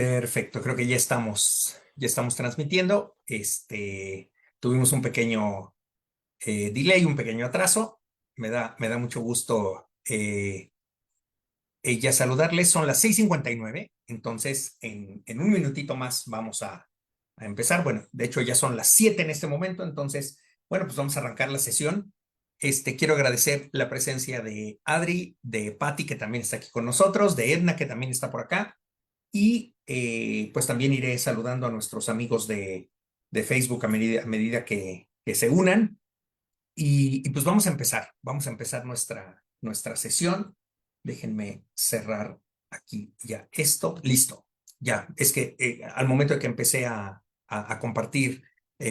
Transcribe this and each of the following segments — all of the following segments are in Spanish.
Perfecto, creo que ya estamos transmitiendo. Tuvimos un pequeño delay, un pequeño atraso. Me da mucho gusto ya saludarles. Son las 6:59, entonces en un minutito más vamos a empezar. Bueno, de hecho ya son las 7 en este momento, entonces, bueno, pues vamos a arrancar la sesión. Quiero agradecer la presencia de Adri, de Patti, que también está aquí con nosotros, de Edna, que también está por acá. Y pues también iré saludando a nuestros amigos de Facebook a medida que se unan. Y pues vamos a empezar nuestra sesión. Déjenme cerrar aquí ya esto. Listo. Ya, es que al momento de que empecé a compartir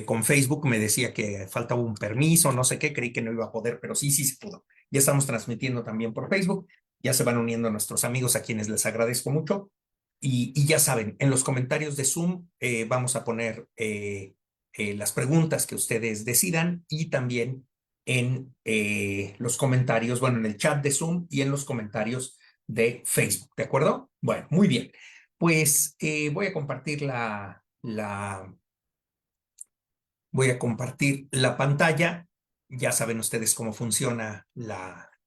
con Facebook me decía que faltaba un permiso, no sé qué, creí que no iba a poder, pero sí se pudo. Ya estamos transmitiendo también por Facebook, ya se van uniendo nuestros amigos a quienes les agradezco mucho. Y ya saben, en los comentarios de Zoom vamos a poner las preguntas que ustedes decidan y también en los comentarios, bueno, en el chat de Zoom y en los comentarios de Facebook, ¿de acuerdo? Bueno, muy bien. Pues voy a compartir la pantalla. Ya saben ustedes cómo funciona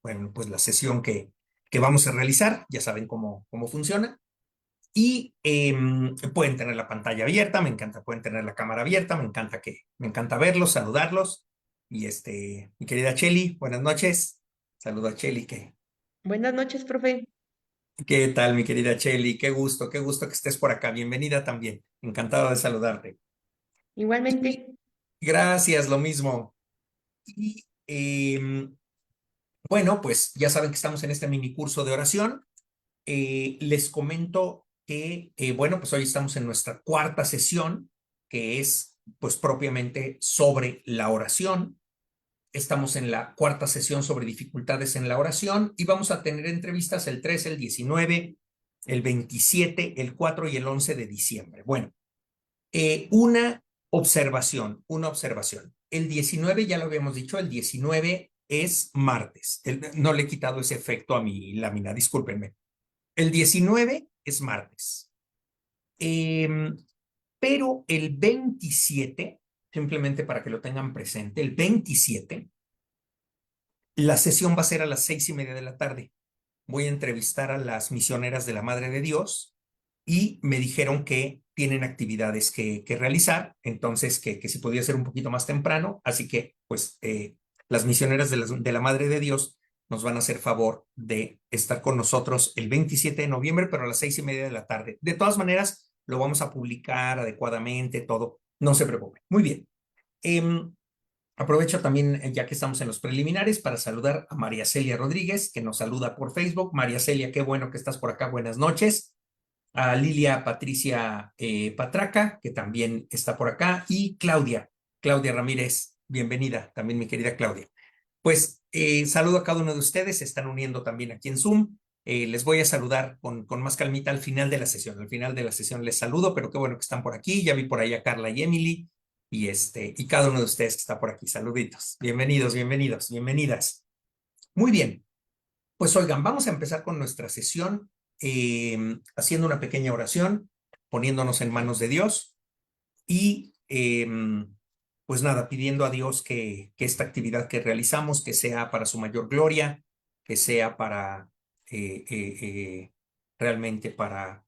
bueno, pues la sesión que vamos a realizar. Ya saben cómo funciona. Y pueden tener la pantalla abierta, me encanta, pueden tener la cámara abierta, me encanta verlos, saludarlos. Y mi querida Cheli, buenas noches. Saludo a Cheli, Buenas noches, profe. ¿qué tal, mi querida Cheli? Qué gusto que estés por acá. Bienvenida también. Encantado de saludarte. Y Igualmente. gracias, lo mismo. Y bueno, pues ya saben que estamos en este mini curso de oración. Les comento que, bueno, pues hoy estamos en nuestra cuarta sesión, que es pues propiamente sobre la oración. Estamos en la cuarta sesión sobre dificultades en la oración y vamos a tener entrevistas el 13, el 19, el 27, el 4 y el 11 de diciembre. Bueno, una observación. El 19 ya lo habíamos dicho, el 19 es martes. No le he quitado ese efecto a mi lámina, discúlpenme. El 19 es martes. Em, pero el 27, simplemente para que lo tengan presente, el 27, la sesión va a ser a las 6:30 de la tarde. Voy a entrevistar a las misioneras de la Madre de Dios y me dijeron que tienen actividades que realizar, entonces que si podía ser un poquito más temprano, así que pues las misioneras de la Madre de Dios nos van a hacer favor de estar con nosotros el 27 de noviembre, pero a las 6:30 de la tarde. De todas maneras, lo vamos a publicar adecuadamente, todo, no se preocupe. Muy bien. Aprovecho también, ya que estamos en los preliminares, para saludar a María Celia Rodríguez, que nos saluda por Facebook. María Celia, qué bueno que estás por acá. Buenas noches. A Lilia Patricia Patraca, que también está por acá. Y Claudia Ramírez, bienvenida, también mi querida Claudia. Pues saludo a cada uno de ustedes, se están uniendo también aquí en Zoom. Les voy a saludar con más calmita al final de la sesión. Al final de la sesión les saludo, pero qué bueno que están por aquí. Ya vi por ahí a Carla y Emily y cada uno de ustedes que está por aquí. Saluditos. Bienvenidos, bienvenidos, bienvenidas. Muy bien. Pues oigan, vamos a empezar con nuestra sesión haciendo una pequeña oración, poniéndonos en manos de Dios y pues nada, pidiendo a Dios que esta actividad que realizamos, que sea para su mayor gloria, que sea para realmente para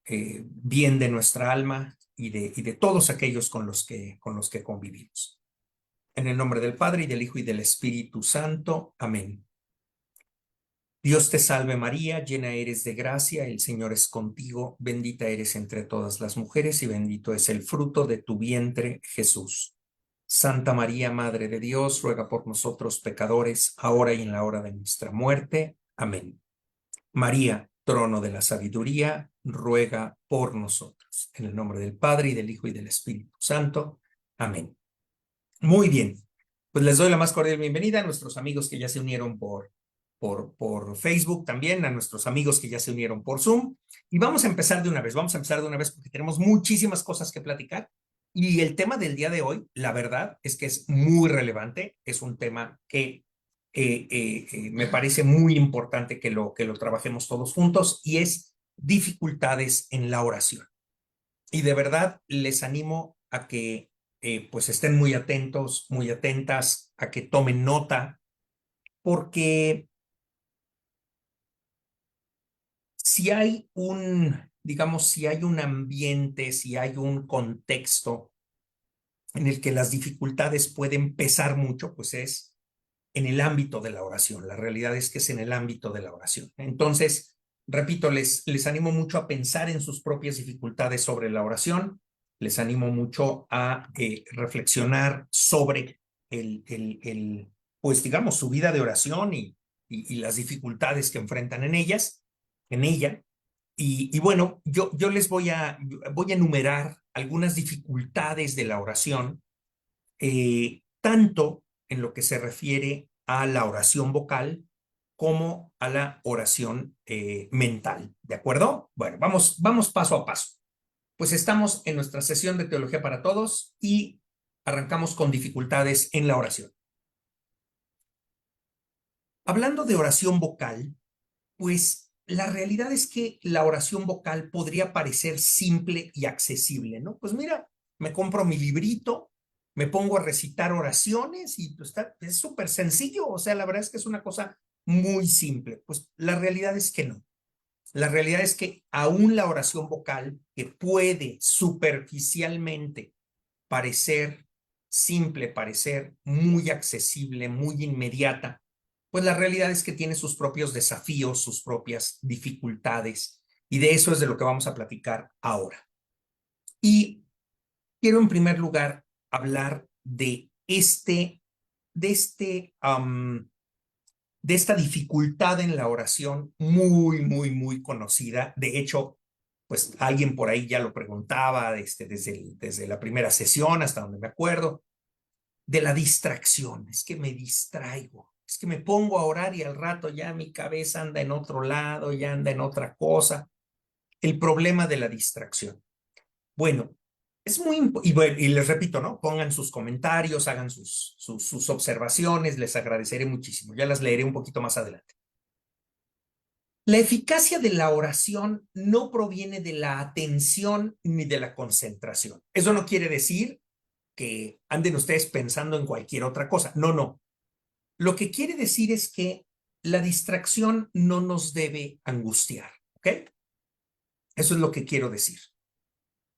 bien de nuestra alma y de todos aquellos con los que convivimos. En el nombre del Padre y del Hijo y del Espíritu Santo. Amén. Dios te salve María, llena eres de gracia, el Señor es contigo, bendita eres entre todas las mujeres y bendito es el fruto de tu vientre, Jesús. Santa María, Madre de Dios, ruega por nosotros pecadores, ahora y en la hora de nuestra muerte. Amén. María, trono de la sabiduría, ruega por nosotros. En el nombre del Padre y del Hijo y del Espíritu Santo. Amén. Muy bien, pues les doy la más cordial bienvenida a nuestros amigos que ya se unieron por Facebook también, a nuestros amigos que ya se unieron por Zoom. Y vamos a empezar de una vez porque tenemos muchísimas cosas que platicar. Y el tema del día de hoy, la verdad, es que es muy relevante, es un tema que me parece muy importante que lo trabajemos todos juntos y es dificultades en la oración. Y de verdad les animo a que pues estén muy atentos, muy atentas, a que tomen nota, porque si hay digamos, si hay un ambiente, si hay un contexto en el que las dificultades pueden pesar mucho, pues es en el ámbito de la oración. La realidad es que es en el ámbito de la oración. Entonces, repito, les animo mucho a pensar en sus propias dificultades sobre la oración. Les animo mucho a reflexionar sobre pues digamos, su vida de oración y las dificultades que enfrentan en ella. Y bueno, yo les voy a enumerar algunas dificultades de la oración, tanto en lo que se refiere a la oración vocal como a la oración mental. ¿De acuerdo? Bueno, vamos paso a paso. Pues estamos en nuestra sesión de Teología para Todos y arrancamos con dificultades en la oración. Hablando de oración vocal, pues la realidad es que la oración vocal podría parecer simple y accesible, ¿no? Pues mira, me compro mi librito, me pongo a recitar oraciones y pues es súper sencillo, o sea, la verdad es que es una cosa muy simple. Pues la realidad es que no. La realidad es que aún la oración vocal, que puede superficialmente parecer simple, parecer muy accesible, muy inmediata, pues la realidad es que tiene sus propios desafíos, sus propias dificultades, y de eso es de lo que vamos a platicar ahora. Y quiero en primer lugar hablar de de esta dificultad en la oración muy, muy, muy conocida. De hecho, pues alguien por ahí ya lo preguntaba desde la primera sesión hasta donde me acuerdo, de la distracción. Es que me distraigo, es que me pongo a orar y al rato ya mi cabeza anda en otro lado, ya anda en otra cosa. El problema de la distracción. Bueno, es muy importante, y les repito, ¿no? Pongan sus comentarios, hagan sus observaciones, les agradeceré muchísimo. Ya las leeré un poquito más adelante. La eficacia de la oración no proviene de la atención ni de la concentración. Eso no quiere decir que anden ustedes pensando en cualquier otra cosa. No, no. Lo que quiere decir es que la distracción no nos debe angustiar, ¿ok? Eso es lo que quiero decir.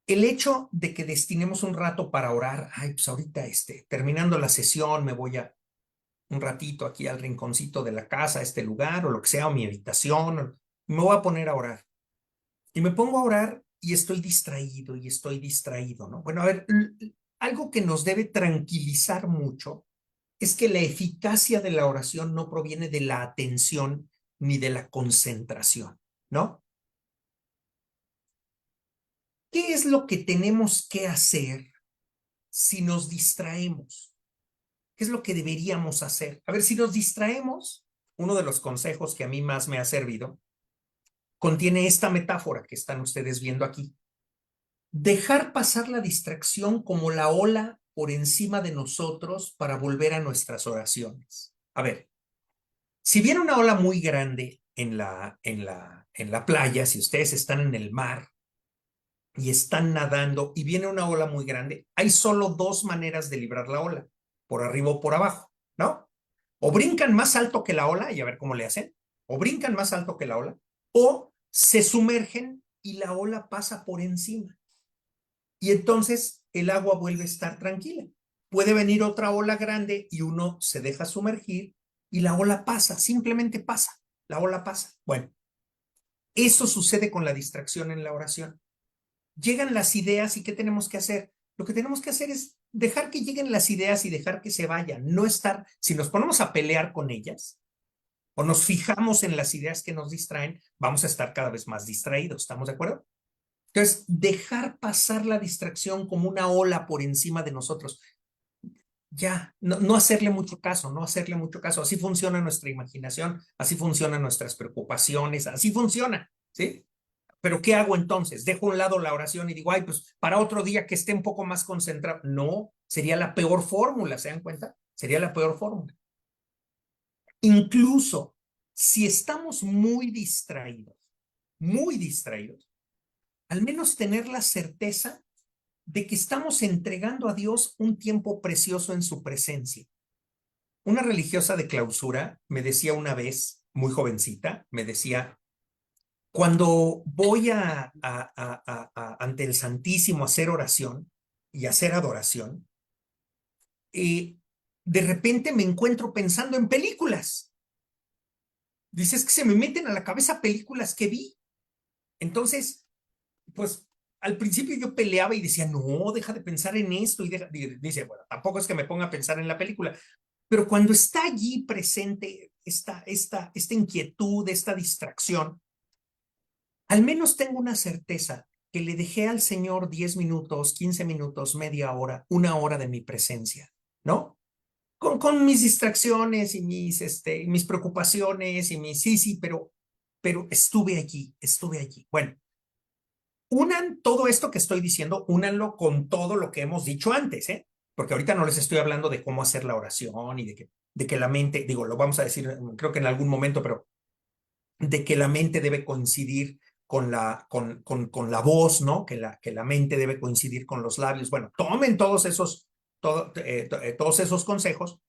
El hecho de que destinemos un rato para orar, ay, pues ahorita terminando la sesión me voy a un ratito aquí al rinconcito de la casa, a este lugar o lo que sea, o mi habitación, me voy a poner a orar. Y me pongo a orar y estoy distraído, ¿no? Bueno, a ver, algo que nos debe tranquilizar mucho es que la eficacia de la oración no proviene de la atención ni de la concentración, ¿no? ¿Qué es lo que tenemos que hacer si nos distraemos? ¿Qué es lo que deberíamos hacer? A ver, si nos distraemos, uno de los consejos que a mí más me ha servido contiene esta metáfora que están ustedes viendo aquí. Dejar pasar la distracción como la ola por encima de nosotros para volver a nuestras oraciones. A ver, si viene una ola muy grande en la playa, si ustedes están en el mar y están nadando y viene una ola muy grande, hay solo dos maneras de librar la ola, por arriba o por abajo, ¿no? O brincan más alto que la ola y a ver cómo le hacen, o brincan más alto que la ola, o se sumergen y la ola pasa por encima. Y entonces el agua vuelve a estar tranquila. Puede venir otra ola grande y uno se deja sumergir y la ola pasa, simplemente pasa, la ola pasa. Bueno, eso sucede con la distracción en la oración. Llegan las ideas y ¿qué tenemos que hacer? Lo que tenemos que hacer es dejar que lleguen las ideas y dejar que se vayan, no estar, si nos ponemos a pelear con ellas o nos fijamos en las ideas que nos distraen, vamos a estar cada vez más distraídos, ¿estamos de acuerdo? Entonces, dejar pasar la distracción como una ola por encima de nosotros. Ya, no hacerle mucho caso, no hacerle mucho caso. Así funciona nuestra imaginación, así funcionan nuestras preocupaciones, así funciona, ¿sí? Pero ¿qué hago entonces? Dejo a un lado la oración y digo, ay, pues para otro día que esté un poco más concentrado. No, sería la peor fórmula, ¿se dan cuenta? Sería la peor fórmula. Incluso si estamos muy distraídos, muy distraídos, al menos tener la certeza de que estamos entregando a Dios un tiempo precioso en su presencia. Una religiosa de clausura me decía una vez, muy jovencita, me decía, cuando voy ante el Santísimo a hacer oración y hacer adoración, eh, de repente me encuentro pensando en películas. Dices que se me meten a la cabeza películas que vi. Entonces, pues al principio yo peleaba y decía, no, deja de pensar en esto. Dice, bueno, tampoco es que me ponga a pensar en la película, pero cuando está allí presente esta inquietud, esta distracción, al menos tengo una certeza que le dejé al Señor 10 minutos, 15 minutos, media hora, una hora de mi presencia, ¿no? Con mis distracciones y mis preocupaciones y sí, pero estuve allí, estuve allí. Bueno, unan todo esto que estoy diciendo, únanlo con todo lo que hemos dicho antes, ¿eh? Porque ahorita no les estoy hablando de cómo hacer la oración y de que la mente, digo, lo vamos a decir, creo que en algún momento, pero de que la mente debe coincidir con la voz, ¿no? Que la mente debe coincidir con los labios. Bueno, tomen todos esos consejos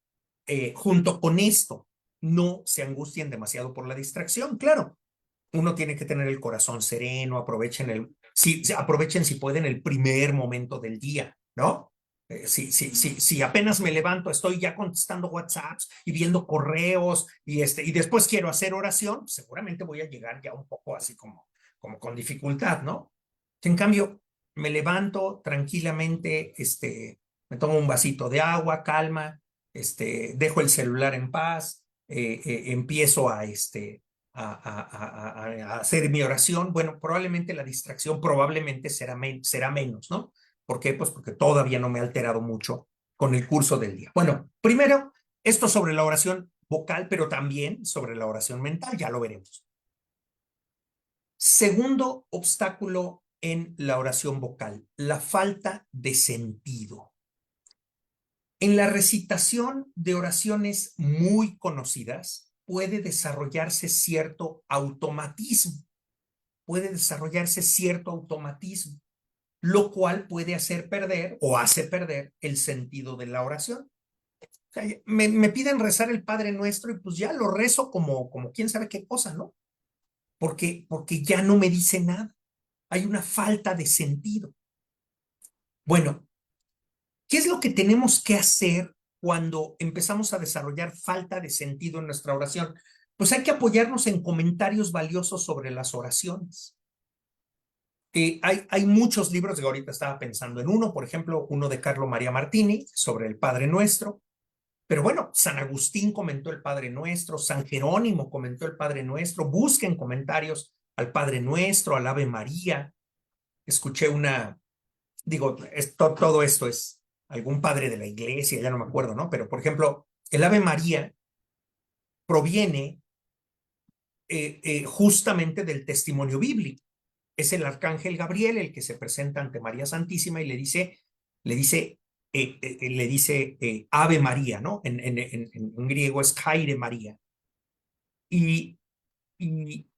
junto con esto. No se angustien demasiado por la distracción, claro. Uno tiene que tener el corazón sereno, aprovechen si pueden el primer momento del día, ¿no? Si apenas me levanto, estoy ya contestando WhatsApps y viendo correos y después quiero hacer oración, seguramente voy a llegar ya un poco así como con dificultad, ¿no? En cambio, me levanto tranquilamente, me tomo un vasito de agua, calma, dejo el celular en paz, empiezo a hacer mi oración. Bueno, probablemente la distracción probablemente será menos, ¿no? ¿Por qué? Pues porque todavía no me he alterado mucho con el curso del día. Bueno, primero, esto sobre la oración vocal, pero también sobre la oración mental, ya lo veremos. Segundo obstáculo en la oración vocal, la falta de sentido. En la recitación de oraciones muy conocidas puede desarrollarse cierto automatismo, lo cual puede hacer perder o hace perder el sentido de la oración. O sea, me piden rezar el Padre Nuestro y pues ya lo rezo como quién sabe qué cosa, ¿no? Porque ya no me dice nada. Hay una falta de sentido. Bueno, ¿qué es lo que tenemos que hacer cuando empezamos a desarrollar falta de sentido en nuestra oración? Pues hay que apoyarnos en comentarios valiosos sobre las oraciones. Hay muchos libros, de ahorita estaba pensando en uno, por ejemplo, uno de Carlo María Martini sobre el Padre Nuestro, pero bueno, San Agustín comentó el Padre Nuestro, San Jerónimo comentó el Padre Nuestro, busquen comentarios al Padre Nuestro, al Ave María. Escuché todo esto es algún padre de la iglesia, ya no me acuerdo, ¿no? Pero por ejemplo, el Ave María proviene justamente del testimonio bíblico. Es el arcángel Gabriel el que se presenta ante María Santísima y le dice Ave María, ¿no? En griego es Kaire María. Y, y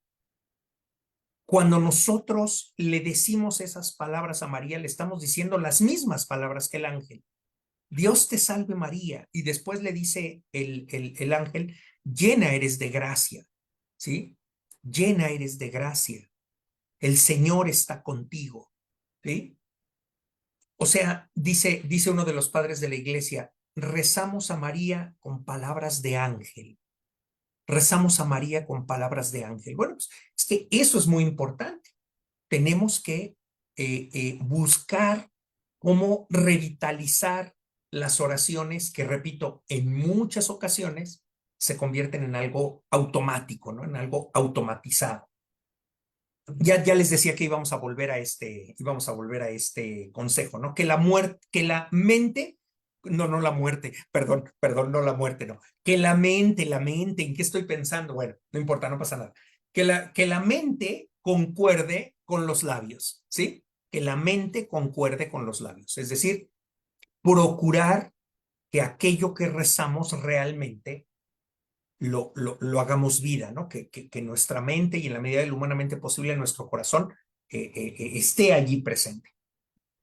cuando nosotros le decimos esas palabras a María, le estamos diciendo las mismas palabras que el ángel. Dios te salve María. Y después le dice el ángel, llena eres de gracia, ¿sí? Llena eres de gracia. El Señor está contigo, ¿sí? O sea, dice uno de los padres de la iglesia, rezamos a María con palabras de ángel. Rezamos a María con palabras de ángel. Bueno, pues es que eso es muy importante. Tenemos que buscar cómo revitalizar las oraciones que, repito, en muchas ocasiones se convierten en algo automático, ¿no? En algo automatizado. Ya les decía que íbamos a volver a este consejo, ¿no? Que la mente, no la muerte, perdón, no la muerte, no. Que la mente, ¿en qué estoy pensando? Bueno, no importa, no pasa nada. Que la mente concuerde con los labios, ¿sí? Que la mente concuerde con los labios. Es decir, procurar que aquello que rezamos realmente lo hagamos vida, ¿no? Que nuestra mente y en la medida de lo humanamente posible nuestro corazón esté allí presente.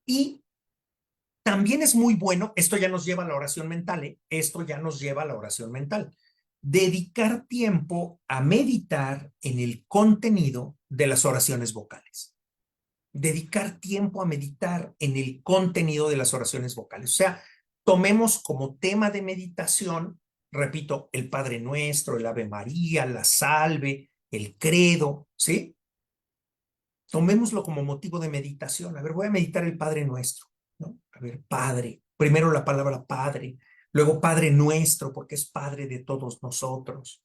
Y también es muy bueno, esto ya nos lleva a la oración mental, ¿eh? Esto ya nos lleva a la oración mental. Dedicar tiempo a meditar en el contenido de las oraciones vocales. Dedicar tiempo a meditar en el contenido de las oraciones vocales. O sea, tomemos como tema de meditación, repito, el Padre Nuestro, el Ave María, la Salve, el Credo, ¿sí? Tomémoslo como motivo de meditación. A ver, voy a meditar el Padre Nuestro, ¿no? A ver, Padre, primero la palabra Padre, luego Padre Nuestro, porque es Padre de todos nosotros.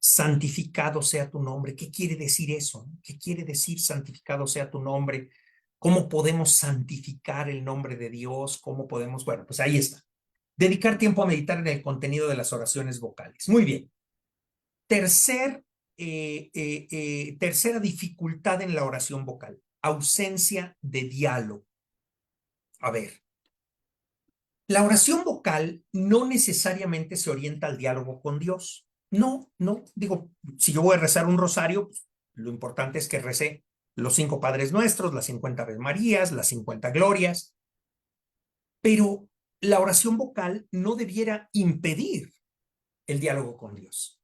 Santificado sea tu nombre. ¿Qué quiere decir eso? ¿Qué quiere decir santificado sea tu nombre? ¿Cómo podemos santificar el nombre de Dios? ¿Cómo podemos? Bueno, pues ahí está. Dedicar tiempo a meditar en el contenido de las oraciones vocales. Muy bien. Tercera dificultad en la oración vocal, ausencia de diálogo. A ver, la oración vocal no necesariamente se orienta al diálogo con Dios. No, no, digo, si yo voy a rezar un rosario, pues, lo importante es que recé los 5 Padres Nuestros, las 50 Ave Marías, las 50 Glorias, pero la oración vocal no debiera impedir el diálogo con Dios.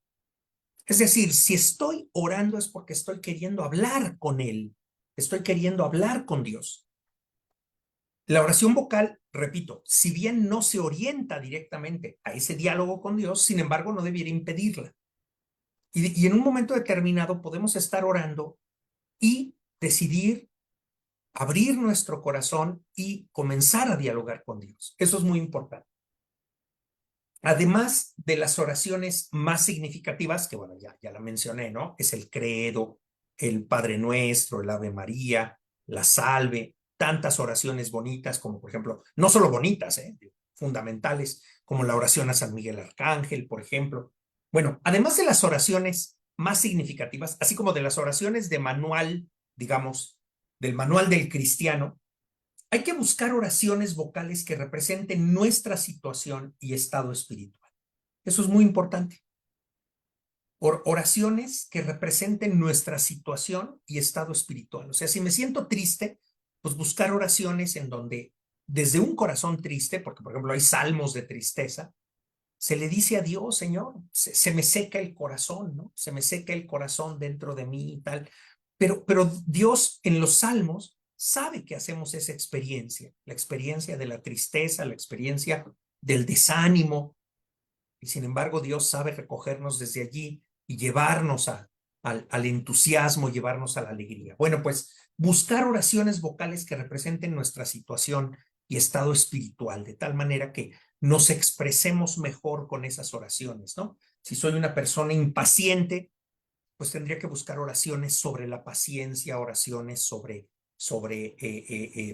Es decir, si estoy orando es porque estoy queriendo hablar con Él, estoy queriendo hablar con Dios. La oración vocal, repito, si bien no se orienta directamente a ese diálogo con Dios, sin embargo, no debiera impedirla. Y en un momento determinado podemos estar orando y decidir abrir nuestro corazón y comenzar a dialogar con Dios. Eso es muy importante. Además de las oraciones más significativas, que bueno, ya la mencioné, ¿no? Es el credo, el Padre Nuestro, el Ave María, la Salve, tantas oraciones bonitas como, por ejemplo, no solo bonitas, fundamentales, como la oración a San Miguel Arcángel, por ejemplo. Bueno, además de las oraciones más significativas, así como de las oraciones de manual, digamos, del manual del cristiano, hay que buscar oraciones vocales que representen nuestra situación y estado espiritual. Eso es muy importante. Oraciones que representen nuestra situación y estado espiritual. O sea, si me siento triste, pues buscar oraciones en donde desde un corazón triste, porque por ejemplo hay salmos de tristeza, se le dice a Dios, Señor, se me seca el corazón, ¿no? Se me seca el corazón dentro de mí y tal. Pero Dios en los salmos sabe que hacemos esa experiencia, la experiencia de la tristeza, la experiencia del desánimo, y sin embargo Dios sabe recogernos desde allí y llevarnos al entusiasmo, llevarnos a la alegría. Bueno, pues buscar oraciones vocales que representen nuestra situación y estado espiritual, de tal manera que nos expresemos mejor con esas oraciones, ¿no? Si soy una persona impaciente, pues tendría que buscar oraciones sobre la paciencia, oraciones sobre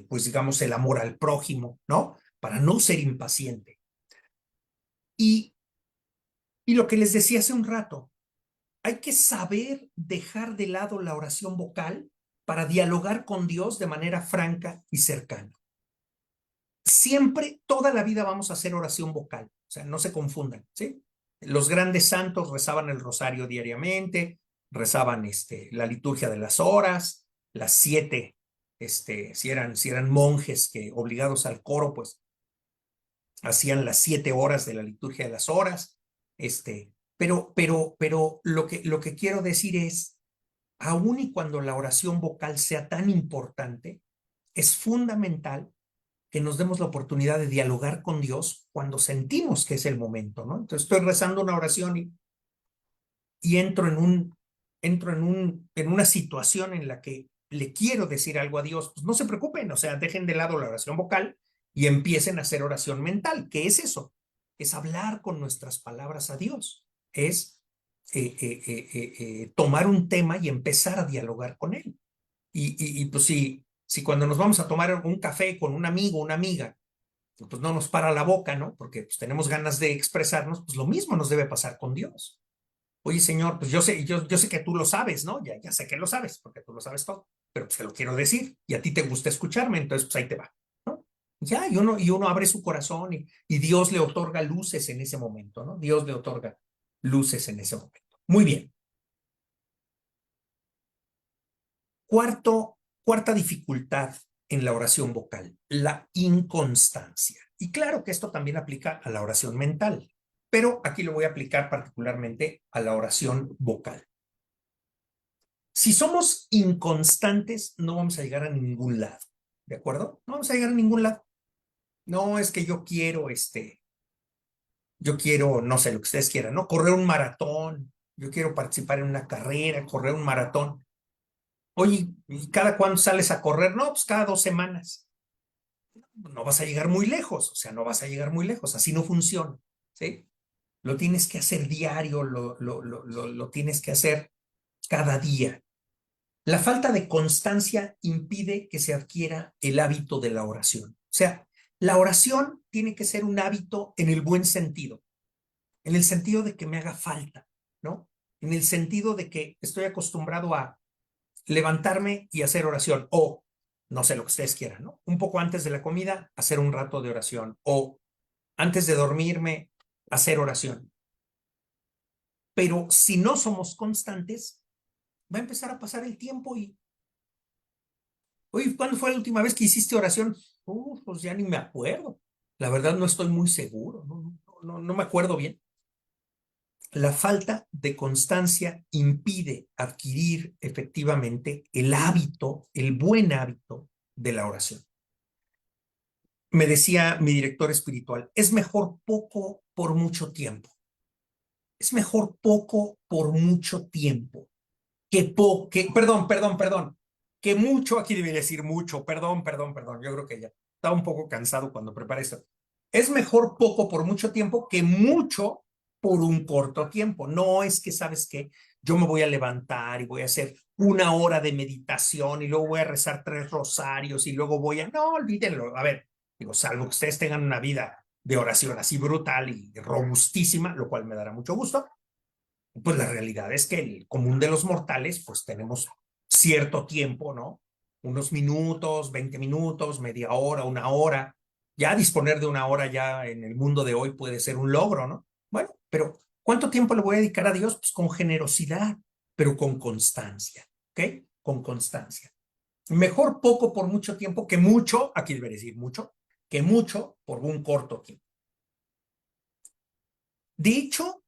pues digamos, el amor al prójimo, ¿no? Para no ser impaciente. Y, y lo que les decía hace un rato, hay que saber dejar de lado la oración vocal para dialogar con Dios de manera franca y cercana. Siempre, toda la vida vamos a hacer oración vocal, o sea, no se confundan, ¿sí? Los grandes santos rezaban el rosario diariamente, rezaban la liturgia de las horas, las 7, si eran monjes que obligados al coro, pues hacían las 7 horas de la liturgia de las horas, pero lo que quiero decir es, aun y cuando la oración vocal sea tan importante, es fundamental que nos demos la oportunidad de dialogar con Dios cuando sentimos que es el momento, ¿no? Entonces estoy rezando una oración y entro en una situación en la que le quiero decir algo a Dios. Pues no se preocupen, o sea, dejen de lado la oración vocal y empiecen a hacer oración mental. ¿Qué es eso? Es hablar con nuestras palabras a Dios. Es tomar un tema y empezar a dialogar con él. Y pues si cuando nos vamos a tomar un café con un amigo, una amiga, pues no nos para la boca, ¿no? Porque pues, tenemos ganas de expresarnos, pues lo mismo nos debe pasar con Dios. Oye, Señor, pues yo sé que tú lo sabes, ¿no? Ya sé que lo sabes, porque tú lo sabes todo, pero pues te lo quiero decir y a ti te gusta escucharme, entonces pues ahí te va, ¿no? Ya, y uno abre su corazón y Dios le otorga luces en ese momento, ¿no? Dios le otorga luces en ese momento. Muy bien. Cuarta dificultad en la oración vocal, la inconstancia. Y claro que esto también aplica a la oración mental, pero aquí lo voy a aplicar particularmente a la oración vocal. Si somos inconstantes, no vamos a llegar a ningún lado, ¿de acuerdo? No vamos a llegar a ningún lado. No es que yo quiero, no sé, lo que ustedes quieran, ¿no? Correr un maratón, yo quiero participar en una carrera, correr un maratón. Oye, ¿y cada cuándo sales a correr? No, pues cada 2 semanas. No vas a llegar muy lejos, o sea, no vas a llegar muy lejos, así no funciona, ¿sí? Lo tienes que hacer diario, lo tienes que hacer cada día. La falta de constancia impide que se adquiera el hábito de la oración. O sea, la oración tiene que ser un hábito en el buen sentido, en el sentido de que me haga falta, ¿no? En el sentido de que estoy acostumbrado a levantarme y hacer oración, o no sé lo que ustedes quieran, ¿no? Un poco antes de la comida, hacer un rato de oración, o antes de dormirme, hacer oración. Pero si no somos constantes, va a empezar a pasar el tiempo y, oye, ¿cuándo fue la última vez que hiciste oración? Pues ya ni me acuerdo. La verdad no estoy muy seguro, no me acuerdo bien. La falta de constancia impide adquirir efectivamente el hábito, el buen hábito de la oración. Me decía mi director espiritual, es mejor poco por mucho tiempo. Es mejor poco por mucho tiempo que mucho, aquí debería decir mucho, perdón, yo creo que ya estaba un poco cansado cuando preparé esto. Es mejor poco por mucho tiempo que mucho por un corto tiempo. No es que, ¿sabes qué? Yo me voy a levantar y voy a hacer 1 hora de meditación y luego voy a rezar 3 rosarios y luego voy a... No, olvídenlo. A ver, digo, salvo que ustedes tengan una vida de oración así brutal y robustísima, lo cual me dará mucho gusto, pues la realidad es que el común de los mortales, pues tenemos cierto tiempo, ¿no? Unos minutos, 20 minutos, media hora, 1 hora. Ya disponer de 1 hora ya en el mundo de hoy puede ser un logro, ¿no? Bueno, pero ¿cuánto tiempo le voy a dedicar a Dios? Pues con generosidad, pero con constancia, ¿ok? Con constancia. Mejor poco por mucho tiempo que mucho, aquí debería decir mucho, que mucho por un corto tiempo. De hecho,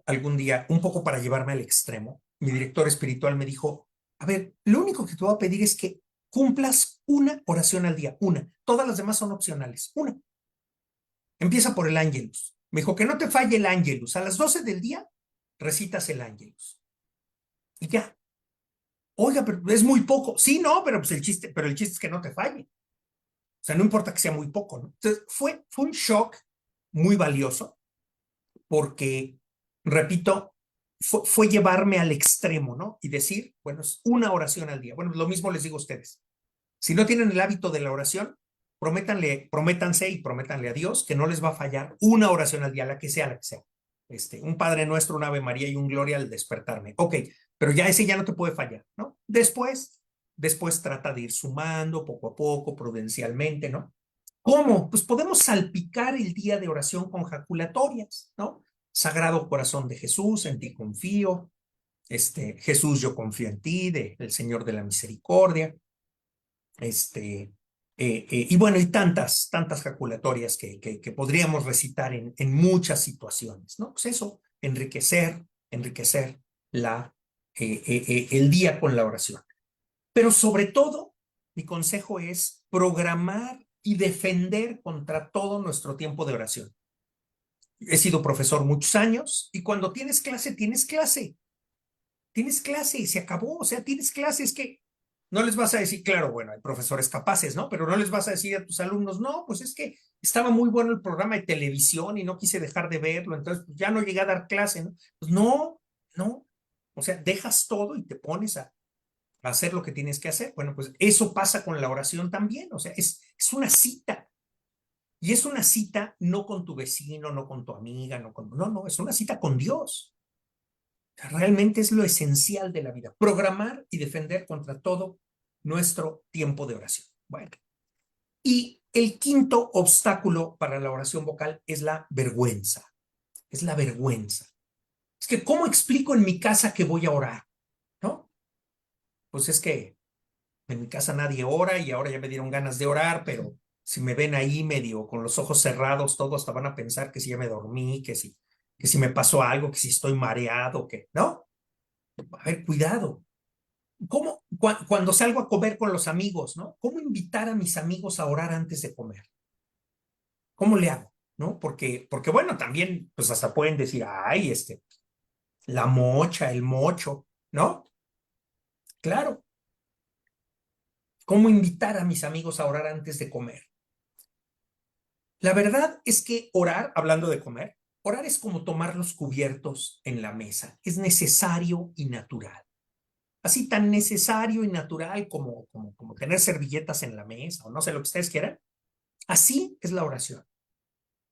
algún día, un poco para llevarme al extremo, mi director espiritual me dijo, a ver, lo único que te voy a pedir es que cumplas una oración al día, una. Todas las demás son opcionales, una. Empieza por el Ángelus. Me dijo que no te falle el Ángelus. A las 12 del día recitas el Ángelus. Y ya. Oiga, pero es muy poco. Sí, no, pero pues pero el chiste es que no te falle. O sea, no importa que sea muy poco, ¿no? Entonces, fue un shock muy valioso porque, repito, fue llevarme al extremo, ¿no? Y decir, bueno, es una oración al día. Bueno, lo mismo les digo a ustedes. Si no tienen el hábito de la oración, prométanse y prométanle a Dios que no les va a fallar una oración al día, la que sea, la que sea. Un Padre Nuestro, un Ave María y un Gloria al despertarme. Ok, pero ya ese ya no te puede fallar, ¿no? Después trata de ir sumando poco a poco, prudencialmente, ¿no? ¿Cómo? Pues podemos salpicar el día de oración con jaculatorias, ¿no? Sagrado Corazón de Jesús, en ti confío. Jesús, yo confío en ti, el Señor de la Misericordia. Y bueno, y tantas jaculatorias que podríamos recitar en muchas situaciones, ¿no? Pues eso, enriquecer el día con la oración. Pero sobre todo, mi consejo es programar y defender contra todo nuestro tiempo de oración. He sido profesor muchos años y cuando tienes clase, tienes clase y se acabó, o sea, tienes clase, es que no les vas a decir, claro, bueno, hay profesores capaces, ¿no? Pero no les vas a decir a tus alumnos, no, pues es que estaba muy bueno el programa de televisión y no quise dejar de verlo, entonces pues, ya no llegué a dar clase, ¿no? Pues no, o sea, dejas todo y te pones a hacer lo que tienes que hacer. Bueno, pues eso pasa con la oración también, o sea, es una cita. Y es una cita no con tu vecino, no con tu amiga, no, es una cita con Dios. Realmente es lo esencial de la vida, programar y defender contra todo nuestro tiempo de oración. Bueno, y el quinto obstáculo para la oración vocal es la vergüenza. Es la vergüenza. Es que, ¿cómo explico en mi casa que voy a orar? ¿No? Pues es que en mi casa nadie ora y ahora ya me dieron ganas de orar, pero si me ven ahí medio con los ojos cerrados, todos hasta van a pensar que si ya me dormí, que si me pasó algo, que si estoy mareado, que, ¿no? A ver, cuidado. ¿Cómo, cuando salgo a comer con los amigos, ¿no? ¿Cómo invitar a mis amigos a orar antes de comer? ¿Cómo le hago? ¿No? Porque bueno, también, pues hasta pueden decir, ay, la mocha, el mocho, ¿no? Claro. ¿Cómo invitar a mis amigos a orar antes de comer? La verdad es que orar, hablando de comer, orar es como tomar los cubiertos en la mesa. Es necesario y natural. Así tan necesario y natural como tener servilletas en la mesa o no sé lo que ustedes quieran. Así es la oración.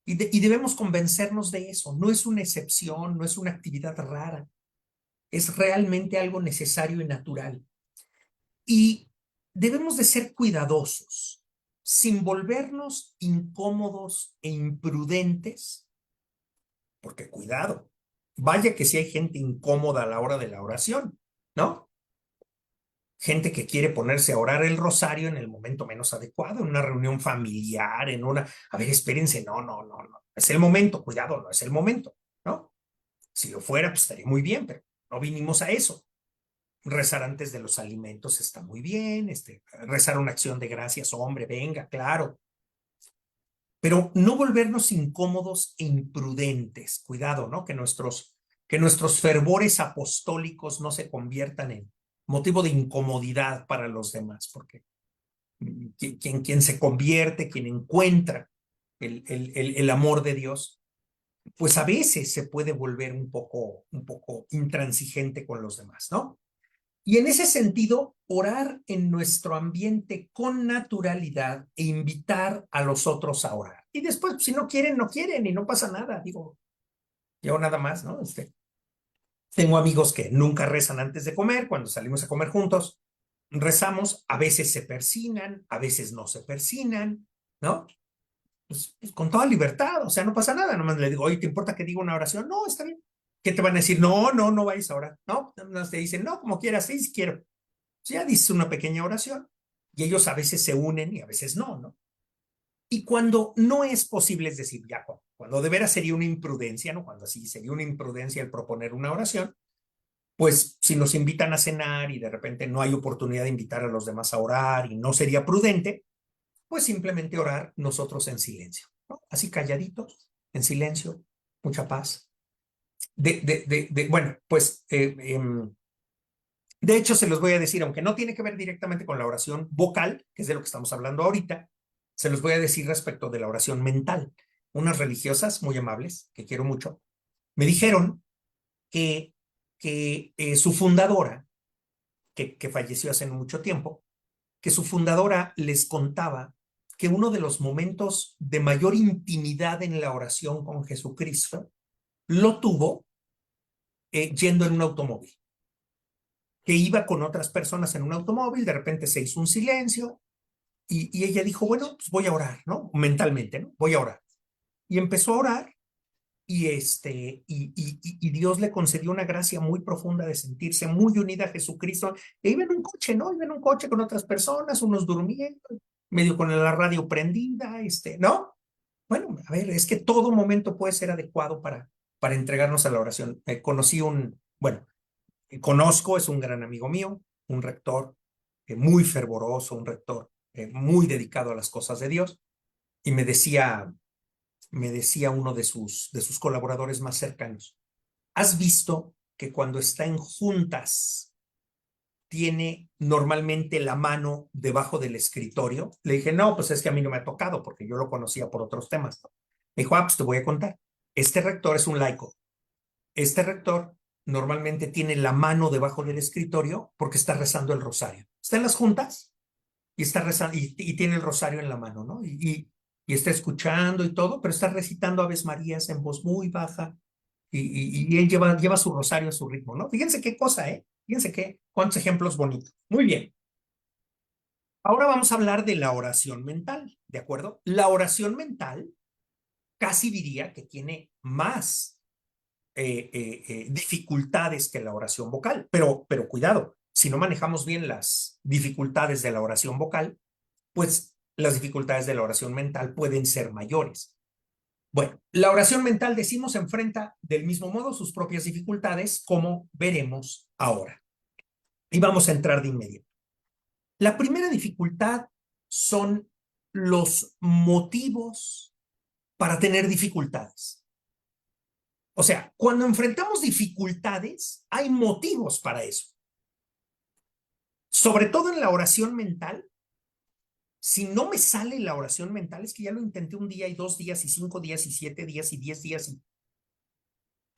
Y debemos convencernos de eso. No es una excepción, no es una actividad rara. Es realmente algo necesario y natural. Y debemos de ser cuidadosos, sin volvernos incómodos e imprudentes, porque cuidado, vaya que si hay gente incómoda a la hora de la oración, ¿no? Gente que quiere ponerse a orar el rosario en el momento menos adecuado, en una reunión familiar, en una, a ver, espérense, no, es el momento, cuidado, no es el momento, ¿no? Si lo fuera, pues estaría muy bien, pero no vinimos a eso. Rezar antes de los alimentos está muy bien, rezar una acción de gracias, hombre, venga, claro, pero no volvernos incómodos e imprudentes. Cuidado, ¿no? Que nuestros fervores apostólicos no se conviertan en motivo de incomodidad para los demás, porque quien se convierte, quien encuentra el amor de Dios, pues a veces se puede volver un poco intransigente con los demás, ¿no? Y en ese sentido, orar en nuestro ambiente con naturalidad e invitar a los otros a orar. Y después, si no quieren, no quieren y no pasa nada. Digo, yo nada más, ¿no? Tengo amigos que nunca rezan antes de comer, cuando salimos a comer juntos, rezamos, a veces se persinan, a veces no se persinan, ¿no? Pues con toda libertad, o sea, no pasa nada. Nomás le digo, oye, ¿te importa que diga una oración? No, está bien. ¿Qué te van a decir? No vayas a orar. No, nos te dicen, no, como quieras, sí, si quiero. Ya dices una pequeña oración y ellos a veces se unen y a veces no, ¿no? Y cuando no es posible, es decir, ya cuando de veras sería una imprudencia, ¿no? Cuando así sería una imprudencia el proponer una oración, pues si nos invitan a cenar y de repente no hay oportunidad de invitar a los demás a orar y no sería prudente, pues simplemente orar nosotros en silencio, ¿no? Así calladitos, en silencio, mucha paz. Bueno, pues de hecho, se los voy a decir, aunque no tiene que ver directamente con la oración vocal, que es de lo que estamos hablando ahorita, se los voy a decir respecto de la oración mental. Unas religiosas muy amables, que quiero mucho, me dijeron que, que su fundadora, que falleció hace mucho tiempo, que su fundadora les contaba que uno de los momentos de mayor intimidad en la oración con Jesucristo lo tuvo yendo en un automóvil, que iba con otras personas en un automóvil, de repente se hizo un silencio y ella dijo, bueno, pues voy a orar, ¿no? Mentalmente, ¿no? Voy a orar. Y empezó a orar y Dios le concedió una gracia muy profunda de sentirse muy unida a Jesucristo. E iba en un coche, ¿no? Iba en un coche con otras personas, unos durmiendo, medio con la radio prendida, ¿no? Bueno, a ver, es que todo momento puede ser adecuado para entregarnos a la oración. Conozco, es un gran amigo mío, un rector muy fervoroso, un rector muy dedicado a las cosas de Dios, y me decía uno de sus colaboradores más cercanos, ¿has visto que cuando está en juntas tiene normalmente la mano debajo del escritorio? Le dije, no, pues es que a mí no me ha tocado porque yo lo conocía por otros temas. Me dijo, pues te voy a contar. Este rector es un laico. Este rector normalmente tiene la mano debajo del escritorio porque está rezando el rosario. Está en las juntas y está rezando y tiene el rosario en la mano, ¿no? Y está escuchando y todo, pero está recitando Aves Marías en voz muy baja y él lleva su rosario a su ritmo, ¿no? Fíjense qué cosa, ¿eh? Fíjense cuántos ejemplos bonitos. Muy bien. Ahora vamos a hablar de la oración mental, ¿de acuerdo? La oración mental casi diría que tiene más dificultades que la oración vocal, pero cuidado, si no manejamos bien las dificultades de la oración vocal, pues las dificultades de la oración mental pueden ser mayores. Bueno, la oración mental, decimos, enfrenta del mismo modo sus propias dificultades, como veremos ahora. Y vamos a entrar de inmediato. La primera dificultad son los motivos para tener dificultades. O sea, cuando enfrentamos dificultades, hay motivos para eso. Sobre todo en la oración mental. Si no me sale la oración mental, es que ya lo intenté un día y 2 días y 5 días y 7 días y 10 días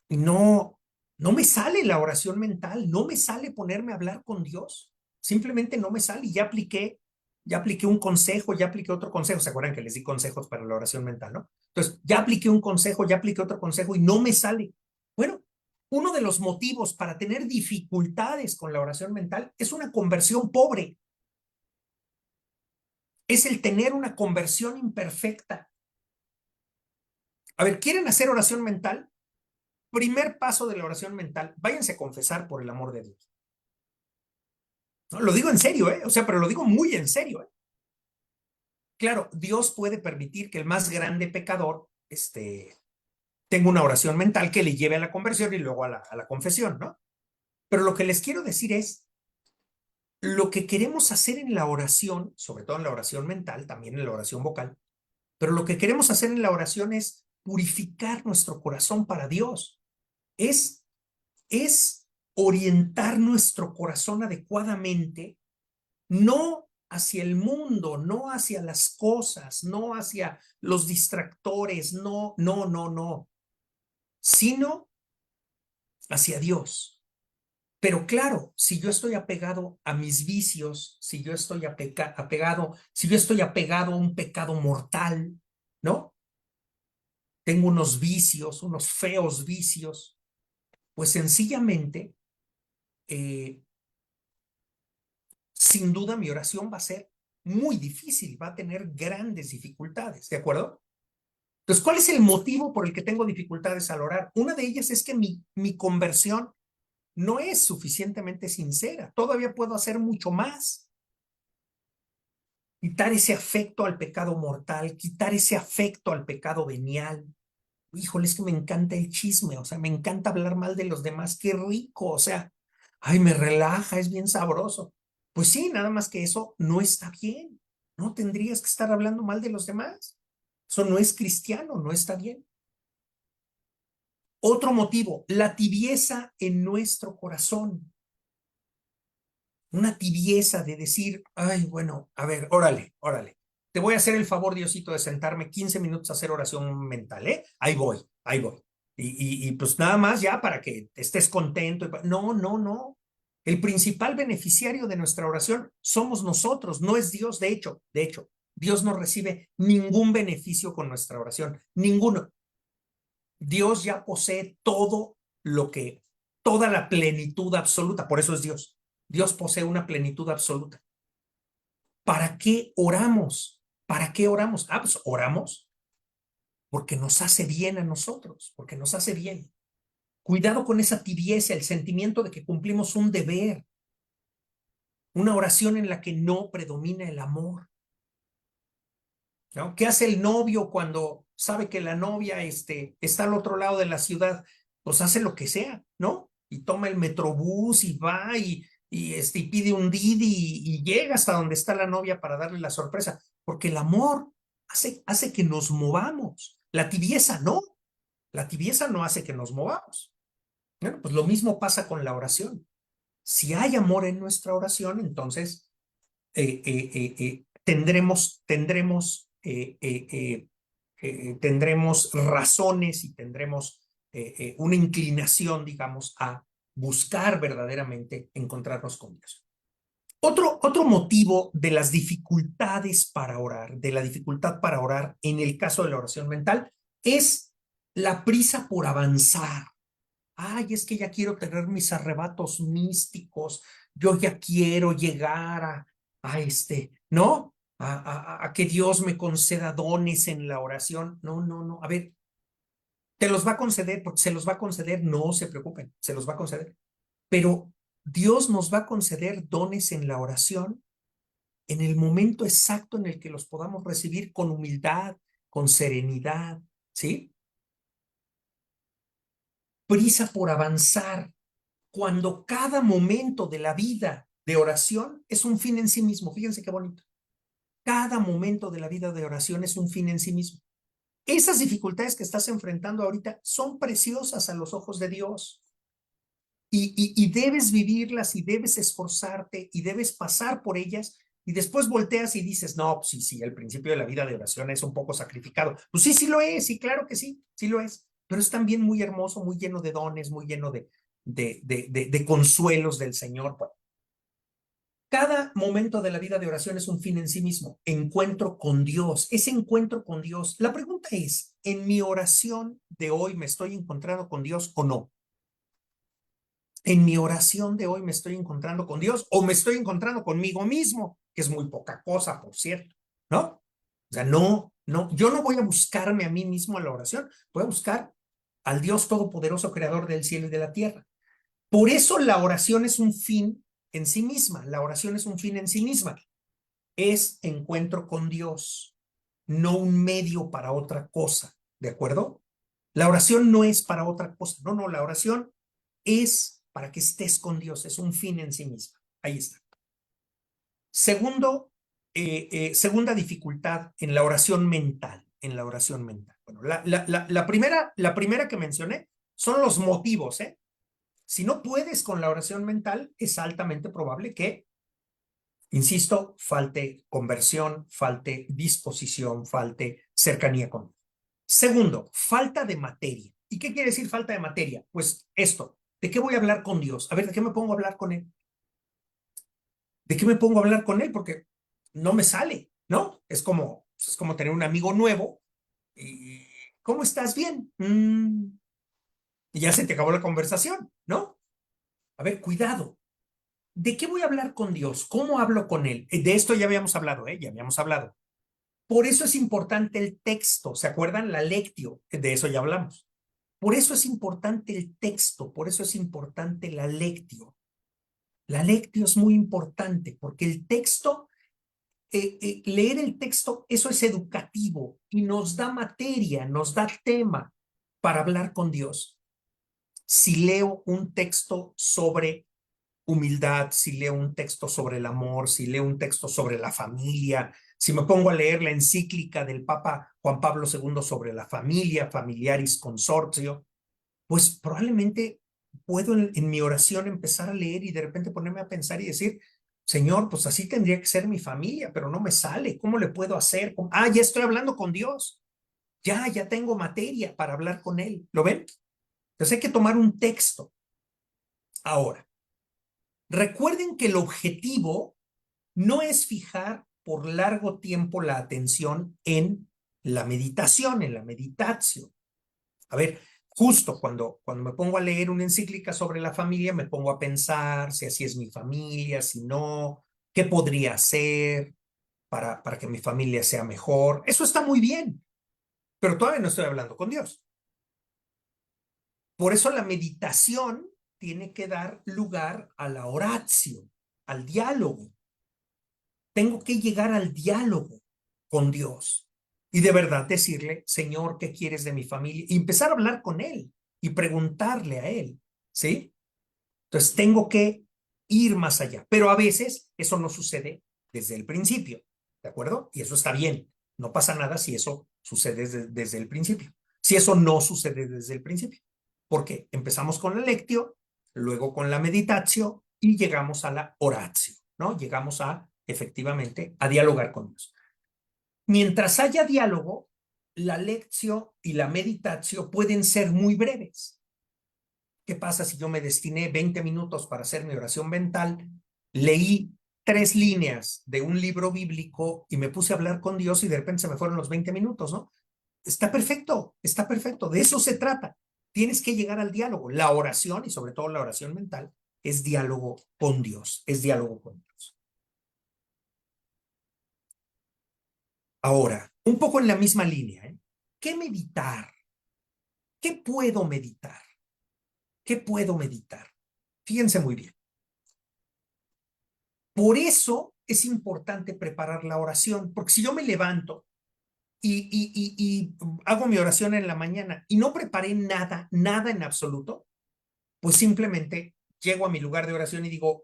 y no me sale la oración mental, no me sale ponerme a hablar con Dios. Simplemente no me sale y ya apliqué un consejo, ya apliqué otro consejo. ¿Se acuerdan que les di consejos para la oración mental, no? Entonces, ya apliqué un consejo, ya apliqué otro consejo y no me sale. Bueno, uno de los motivos para tener dificultades con la oración mental es una conversión pobre. Es el tener una conversión imperfecta. A ver, ¿quieren hacer oración mental? Primer paso de la oración mental, váyanse a confesar por el amor de Dios. No, lo digo en serio, ¿eh? O sea, pero lo digo muy en serio, ¿eh? Claro, Dios puede permitir que el más grande pecador, tenga una oración mental que le lleve a la conversión y luego a la confesión, ¿no? Pero lo que les quiero decir es, lo que queremos hacer en la oración, sobre todo en la oración mental, también en la oración vocal, pero lo que queremos hacer en la oración es purificar nuestro corazón para Dios. Es orientar nuestro corazón adecuadamente, no hacia el mundo, no hacia las cosas, no hacia los distractores, no, sino hacia Dios. Pero claro, si yo estoy apegado a mis vicios, si yo estoy apegado a un pecado mortal, ¿no? Tengo unos vicios, unos feos vicios, pues sencillamente, sin duda mi oración va a ser muy difícil, va a tener grandes dificultades, ¿de acuerdo? Entonces, ¿cuál es el motivo por el que tengo dificultades al orar? Una de ellas es que mi conversión no es suficientemente sincera, todavía puedo hacer mucho más. Quitar ese afecto al pecado mortal, quitar ese afecto al pecado venial. Híjole, es que me encanta el chisme, o sea, me encanta hablar mal de los demás, qué rico, o sea, ay, me relaja, es bien sabroso. Pues sí, nada más que eso no está bien. No tendrías que estar hablando mal de los demás. Eso no es cristiano, no está bien. Otro motivo, la tibieza en nuestro corazón. Una tibieza de decir, ay, bueno, a ver, órale, órale. Te voy a hacer el favor, Diosito, de sentarme 15 minutos a hacer oración mental, ¿eh? Ahí voy, ahí voy. Y pues nada más ya para que estés contento. No. El principal beneficiario de nuestra oración somos nosotros, no es Dios. De hecho, Dios no recibe ningún beneficio con nuestra oración, ninguno. Dios ya posee toda la plenitud absoluta, por eso es Dios. Dios posee una plenitud absoluta. ¿Para qué oramos? ¿Para qué oramos? Ah, pues oramos porque nos hace bien a nosotros, porque nos hace bien. Cuidado con esa tibieza, el sentimiento de que cumplimos un deber, una oración en la que no predomina el amor, ¿no? ¿Qué hace el novio cuando sabe que la novia está al otro lado de la ciudad? Pues hace lo que sea, ¿no? Y toma el metrobús y va y pide un Didi y llega hasta donde está la novia para darle la sorpresa, porque el amor hace que nos movamos. La tibieza no, la tibieza no hace que nos movamos. Bueno, pues lo mismo pasa con la oración. Si hay amor en nuestra oración, entonces tendremos razones y tendremos una inclinación, digamos, a buscar verdaderamente encontrarnos con Dios. Otro motivo de las dificultades para orar, de la dificultad para orar en el caso de la oración mental, es la prisa por avanzar. Ay, es que ya quiero tener mis arrebatos místicos, yo ya quiero llegar ¿no? A que Dios me conceda dones en la oración. No. A ver, Te los va a conceder, porque se los va a conceder, no se preocupen, se los va a conceder. Pero Dios nos va a conceder dones en la oración en el momento exacto en el que los podamos recibir con humildad, con serenidad, ¿sí? Prisa por avanzar, cuando cada momento de la vida de oración es un fin en sí mismo. Fíjense qué bonito. Cada momento de la vida de oración es un fin en sí mismo. Esas dificultades que estás enfrentando ahorita son preciosas a los ojos de Dios y debes vivirlas y debes esforzarte y debes pasar por ellas y después volteas y dices, no, pues sí, sí, el principio de la vida de oración es un poco sacrificado. Pues sí, sí lo es, sí, claro que sí, sí lo es, pero es también muy hermoso, muy lleno de dones, muy lleno de consuelos del Señor. Bueno, cada momento de la vida de oración es un fin en sí mismo, encuentro con Dios, ese encuentro con Dios. La pregunta es, ¿en mi oración de hoy me estoy encontrando con Dios o no? ¿En mi oración de hoy me estoy encontrando con Dios o me estoy encontrando conmigo mismo? Que es muy poca cosa, por cierto, ¿no? O sea, no, no, yo no voy a buscarme a mí mismo en la oración, voy a buscar al Dios Todopoderoso, Creador del cielo y de la tierra. Por eso la oración es un fin en sí misma, la oración es un fin en sí misma, es encuentro con Dios, no un medio para otra cosa, ¿de acuerdo? La oración no es para otra cosa, no, no, la oración es para que estés con Dios, es un fin en sí misma. Ahí está. Segundo, segunda dificultad en la oración mental, en la oración mental. Bueno, la primera que mencioné son los motivos, ¿eh? Si no puedes con la oración mental, es altamente probable que, insisto, falte conversión, falte disposición, falte cercanía con Dios. Segundo, falta de materia. ¿Y qué quiere decir falta de materia? Pues esto, ¿de qué voy a hablar con Dios? A ver, ¿de qué me pongo a hablar con Él? ¿De qué me pongo a hablar con Él? Porque no me sale, ¿no? Es como tener un amigo nuevo y ¿cómo estás? Bien. Y ya se te acabó la conversación, ¿no? A ver, cuidado. ¿De qué voy a hablar con Dios? ¿Cómo hablo con Él? De esto ya habíamos hablado, ¿eh? Ya habíamos hablado. Por eso es importante el texto. ¿Se acuerdan? La lectio. De eso ya hablamos. Por eso es importante el texto, por eso es importante la lectio. La lectio es muy importante porque el texto, leer el texto, eso es educativo y nos da materia, nos da tema para hablar con Dios. Si leo un texto sobre humildad, si leo un texto sobre el amor, si leo un texto sobre la familia, si me pongo a leer la encíclica del Papa Juan Pablo II sobre la familia, Familiaris Consortio, pues probablemente puedo en mi oración empezar a leer y de repente ponerme a pensar y decir, Señor, pues así tendría que ser mi familia, pero no me sale. ¿Cómo le puedo hacer? Ah, ya estoy hablando con Dios. Ya tengo materia para hablar con Él. ¿Lo ven? Entonces hay que tomar un texto. Ahora, recuerden que el objetivo no es fijar por largo tiempo la atención en la meditación, en la meditación. A ver, justo cuando me pongo a leer una encíclica sobre la familia, me pongo a pensar si así es mi familia, si no, qué podría hacer para que mi familia sea mejor. Eso está muy bien, pero todavía no estoy hablando con Dios. Por eso la meditación tiene que dar lugar a la oratio, al diálogo. Tengo que llegar al diálogo con Dios y de verdad decirle, Señor, ¿qué quieres de mi familia? Y empezar a hablar con Él y preguntarle a Él, ¿sí? Entonces tengo que ir más allá, pero a veces eso no sucede desde el principio, ¿de acuerdo? Y eso está bien, no pasa nada si eso sucede desde el principio, si eso no sucede desde el principio, porque empezamos con la lectio, luego con la meditatio y llegamos a la oratio, ¿no? Llegamos a, efectivamente, a dialogar con Dios. Mientras haya diálogo, la lectio y la meditatio pueden ser muy breves. ¿Qué pasa si yo me destiné 20 minutos para hacer mi oración mental? Leí 3 líneas de un libro bíblico y me puse a hablar con Dios y de repente se me fueron los 20 minutos, ¿no? Está perfecto, de eso se trata. Tienes que llegar al diálogo. La oración y sobre todo la oración mental es diálogo con Dios, es diálogo con Dios. Ahora, un poco en la misma línea, ¿eh? ¿Qué meditar? ¿Qué puedo meditar? ¿Qué puedo meditar? Fíjense muy bien. Por eso es importante preparar la oración, porque si yo me levanto y hago mi oración en la mañana y no preparé nada, nada en absoluto, pues simplemente llego a mi lugar de oración y digo,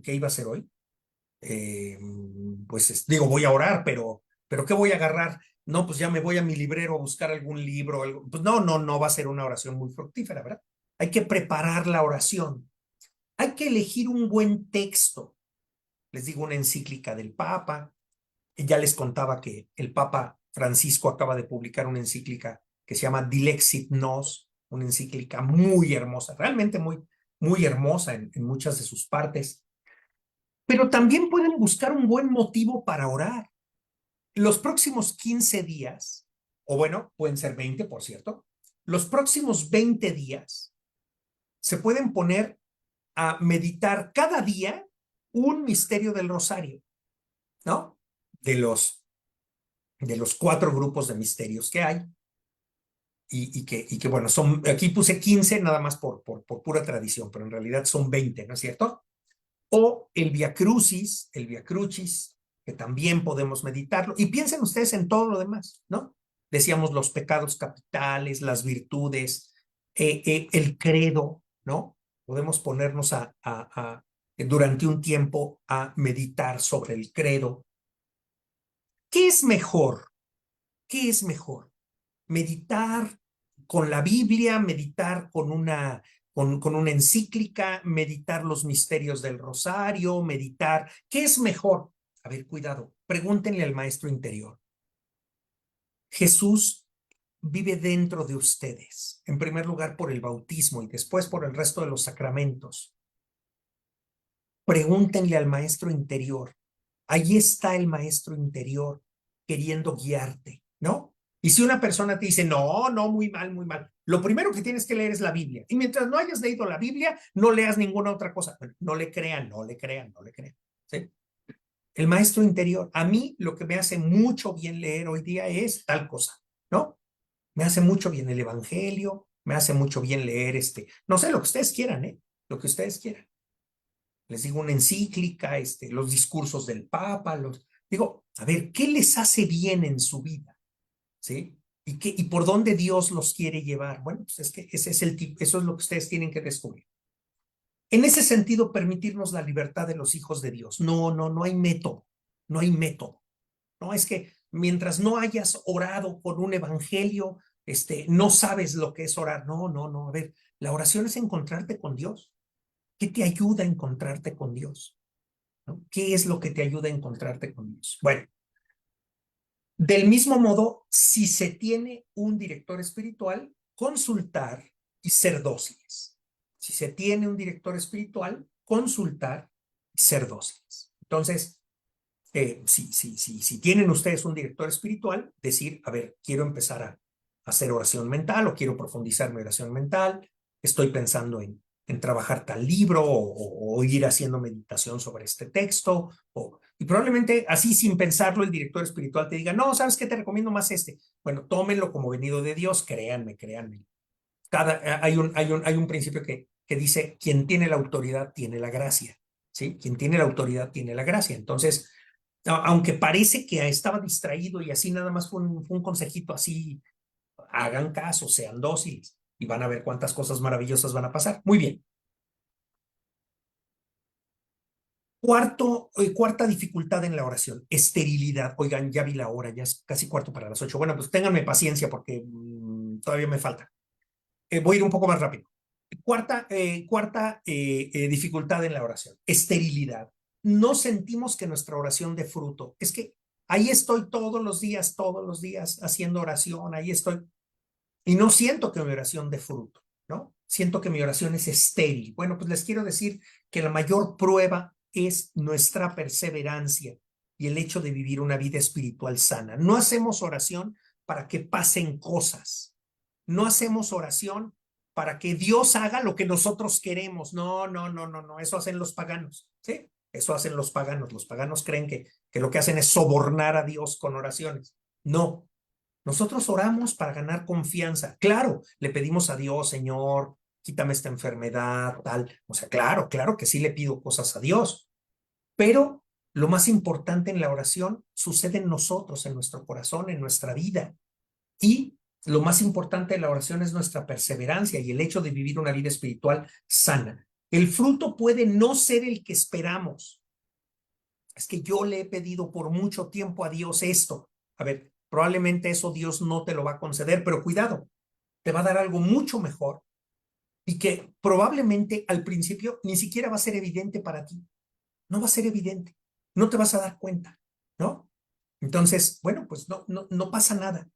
¿qué iba a hacer hoy? Pues digo, voy a orar, pero ¿qué voy a agarrar? No, pues ya me voy a mi librero a buscar algún libro, algo. Pues no va a ser una oración muy fructífera, ¿verdad? Hay que preparar la oración. Hay que elegir un buen texto. Les digo, una encíclica del Papa. Ya les contaba que el Papa Francisco acaba de publicar una encíclica que se llama Dilexit Nos, una encíclica muy hermosa, realmente muy hermosa en muchas de sus partes. Pero también pueden buscar un buen motivo para orar. Los próximos 15 días, o bueno, pueden ser 20, por cierto, los próximos 20 días se pueden poner a meditar cada día un misterio del rosario, ¿no? De los 4 grupos de misterios que hay. Y que bueno, aquí puse 15 nada más por pura tradición, pero en realidad son 20, ¿no es cierto? O el Via Crucis, que también podemos meditarlo. Y piensen ustedes en todo lo demás, ¿no? Decíamos los pecados capitales, las virtudes, el credo, ¿no? Podemos ponernos durante un tiempo a meditar sobre el credo. ¿Qué es mejor? ¿Qué es mejor? Meditar con la Biblia, meditar con una encíclica, meditar los misterios del rosario, meditar. ¿Qué es mejor? A ver, cuidado, pregúntenle al maestro interior. Jesús vive dentro de ustedes, en primer lugar por el bautismo y después por el resto de los sacramentos. Pregúntenle al maestro interior. Ahí está el maestro interior queriendo guiarte, ¿no? Y si una persona te dice, no, muy mal, muy mal, lo primero que tienes que leer es la Biblia. Y mientras no hayas leído la Biblia, no leas ninguna otra cosa. Bueno, no le crean, no le crean, no le crean. ¿Sí? El maestro interior, a mí lo que me hace mucho bien leer hoy día es tal cosa, ¿no? Me hace mucho bien el Evangelio, me hace mucho bien leer no sé, lo que ustedes quieran, ¿eh? Lo que ustedes quieran. Les digo una encíclica, los discursos del Papa, digo, a ver, ¿qué les hace bien en su vida? ¿Sí? ¿Y por dónde Dios los quiere llevar? Bueno, pues es que eso es lo que ustedes tienen que descubrir. En ese sentido, permitirnos la libertad de los hijos de Dios. No hay método, no hay método. No es que mientras no hayas orado por un evangelio, no sabes lo que es orar. No. A ver, la oración es encontrarte con Dios. ¿Qué te ayuda a encontrarte con Dios? ¿No? ¿Qué es lo que te ayuda a encontrarte con Dios? Bueno, del mismo modo, si se tiene un director espiritual, consultar y ser dóciles. Si se tiene un director espiritual, consultar y ser dóciles. Entonces, si tienen ustedes un director espiritual, decir, a ver, quiero empezar a hacer oración mental o quiero profundizar mi oración mental, estoy pensando en trabajar tal libro o ir haciendo meditación sobre este texto, y probablemente así sin pensarlo el director espiritual te diga, no, ¿sabes qué? Te recomiendo más este. Bueno, tómenlo como venido de Dios, créanme. Hay un principio que dice, quien tiene la autoridad tiene la gracia, ¿sí? Quien tiene la autoridad tiene la gracia. Entonces, aunque parece que estaba distraído y así nada más fue un consejito así, hagan caso, sean dóciles y van a ver cuántas cosas maravillosas van a pasar. Muy bien. Cuarta dificultad en la oración, esterilidad. Oigan, ya vi la hora, ya es casi 7:45. Bueno, pues ténganme paciencia porque todavía me falta. Voy a ir un poco más rápido. Cuarta dificultad en la oración, esterilidad. No sentimos que nuestra oración dé fruto. Es que ahí estoy todos los días haciendo oración, ahí estoy. Y no siento que mi oración dé fruto, ¿no? Siento que mi oración es estéril. Bueno, pues les quiero decir que la mayor prueba es nuestra perseverancia y el hecho de vivir una vida espiritual sana. No hacemos oración para que pasen cosas. No hacemos oración para que Dios haga lo que nosotros queremos. No. Eso hacen los paganos, ¿sí? Eso hacen los paganos. Los paganos creen que lo que hacen es sobornar a Dios con oraciones. No, Nosotros oramos para ganar confianza. Claro, le pedimos a Dios, Señor, quítame esta enfermedad, tal. O sea, claro, claro que sí le pido cosas a Dios, pero lo más importante en la oración sucede en nosotros, en nuestro corazón, en nuestra vida. Y lo más importante de la oración es nuestra perseverancia y el hecho de vivir una vida espiritual sana. El fruto puede no ser el que esperamos. Es que yo le he pedido por mucho tiempo a Dios esto. A ver, probablemente eso Dios no te lo va a conceder, pero cuidado, te va a dar algo mucho mejor y que probablemente al principio ni siquiera va a ser evidente para ti. No va a ser evidente. No te vas a dar cuenta, ¿no? Entonces, bueno, pues no pasa nada.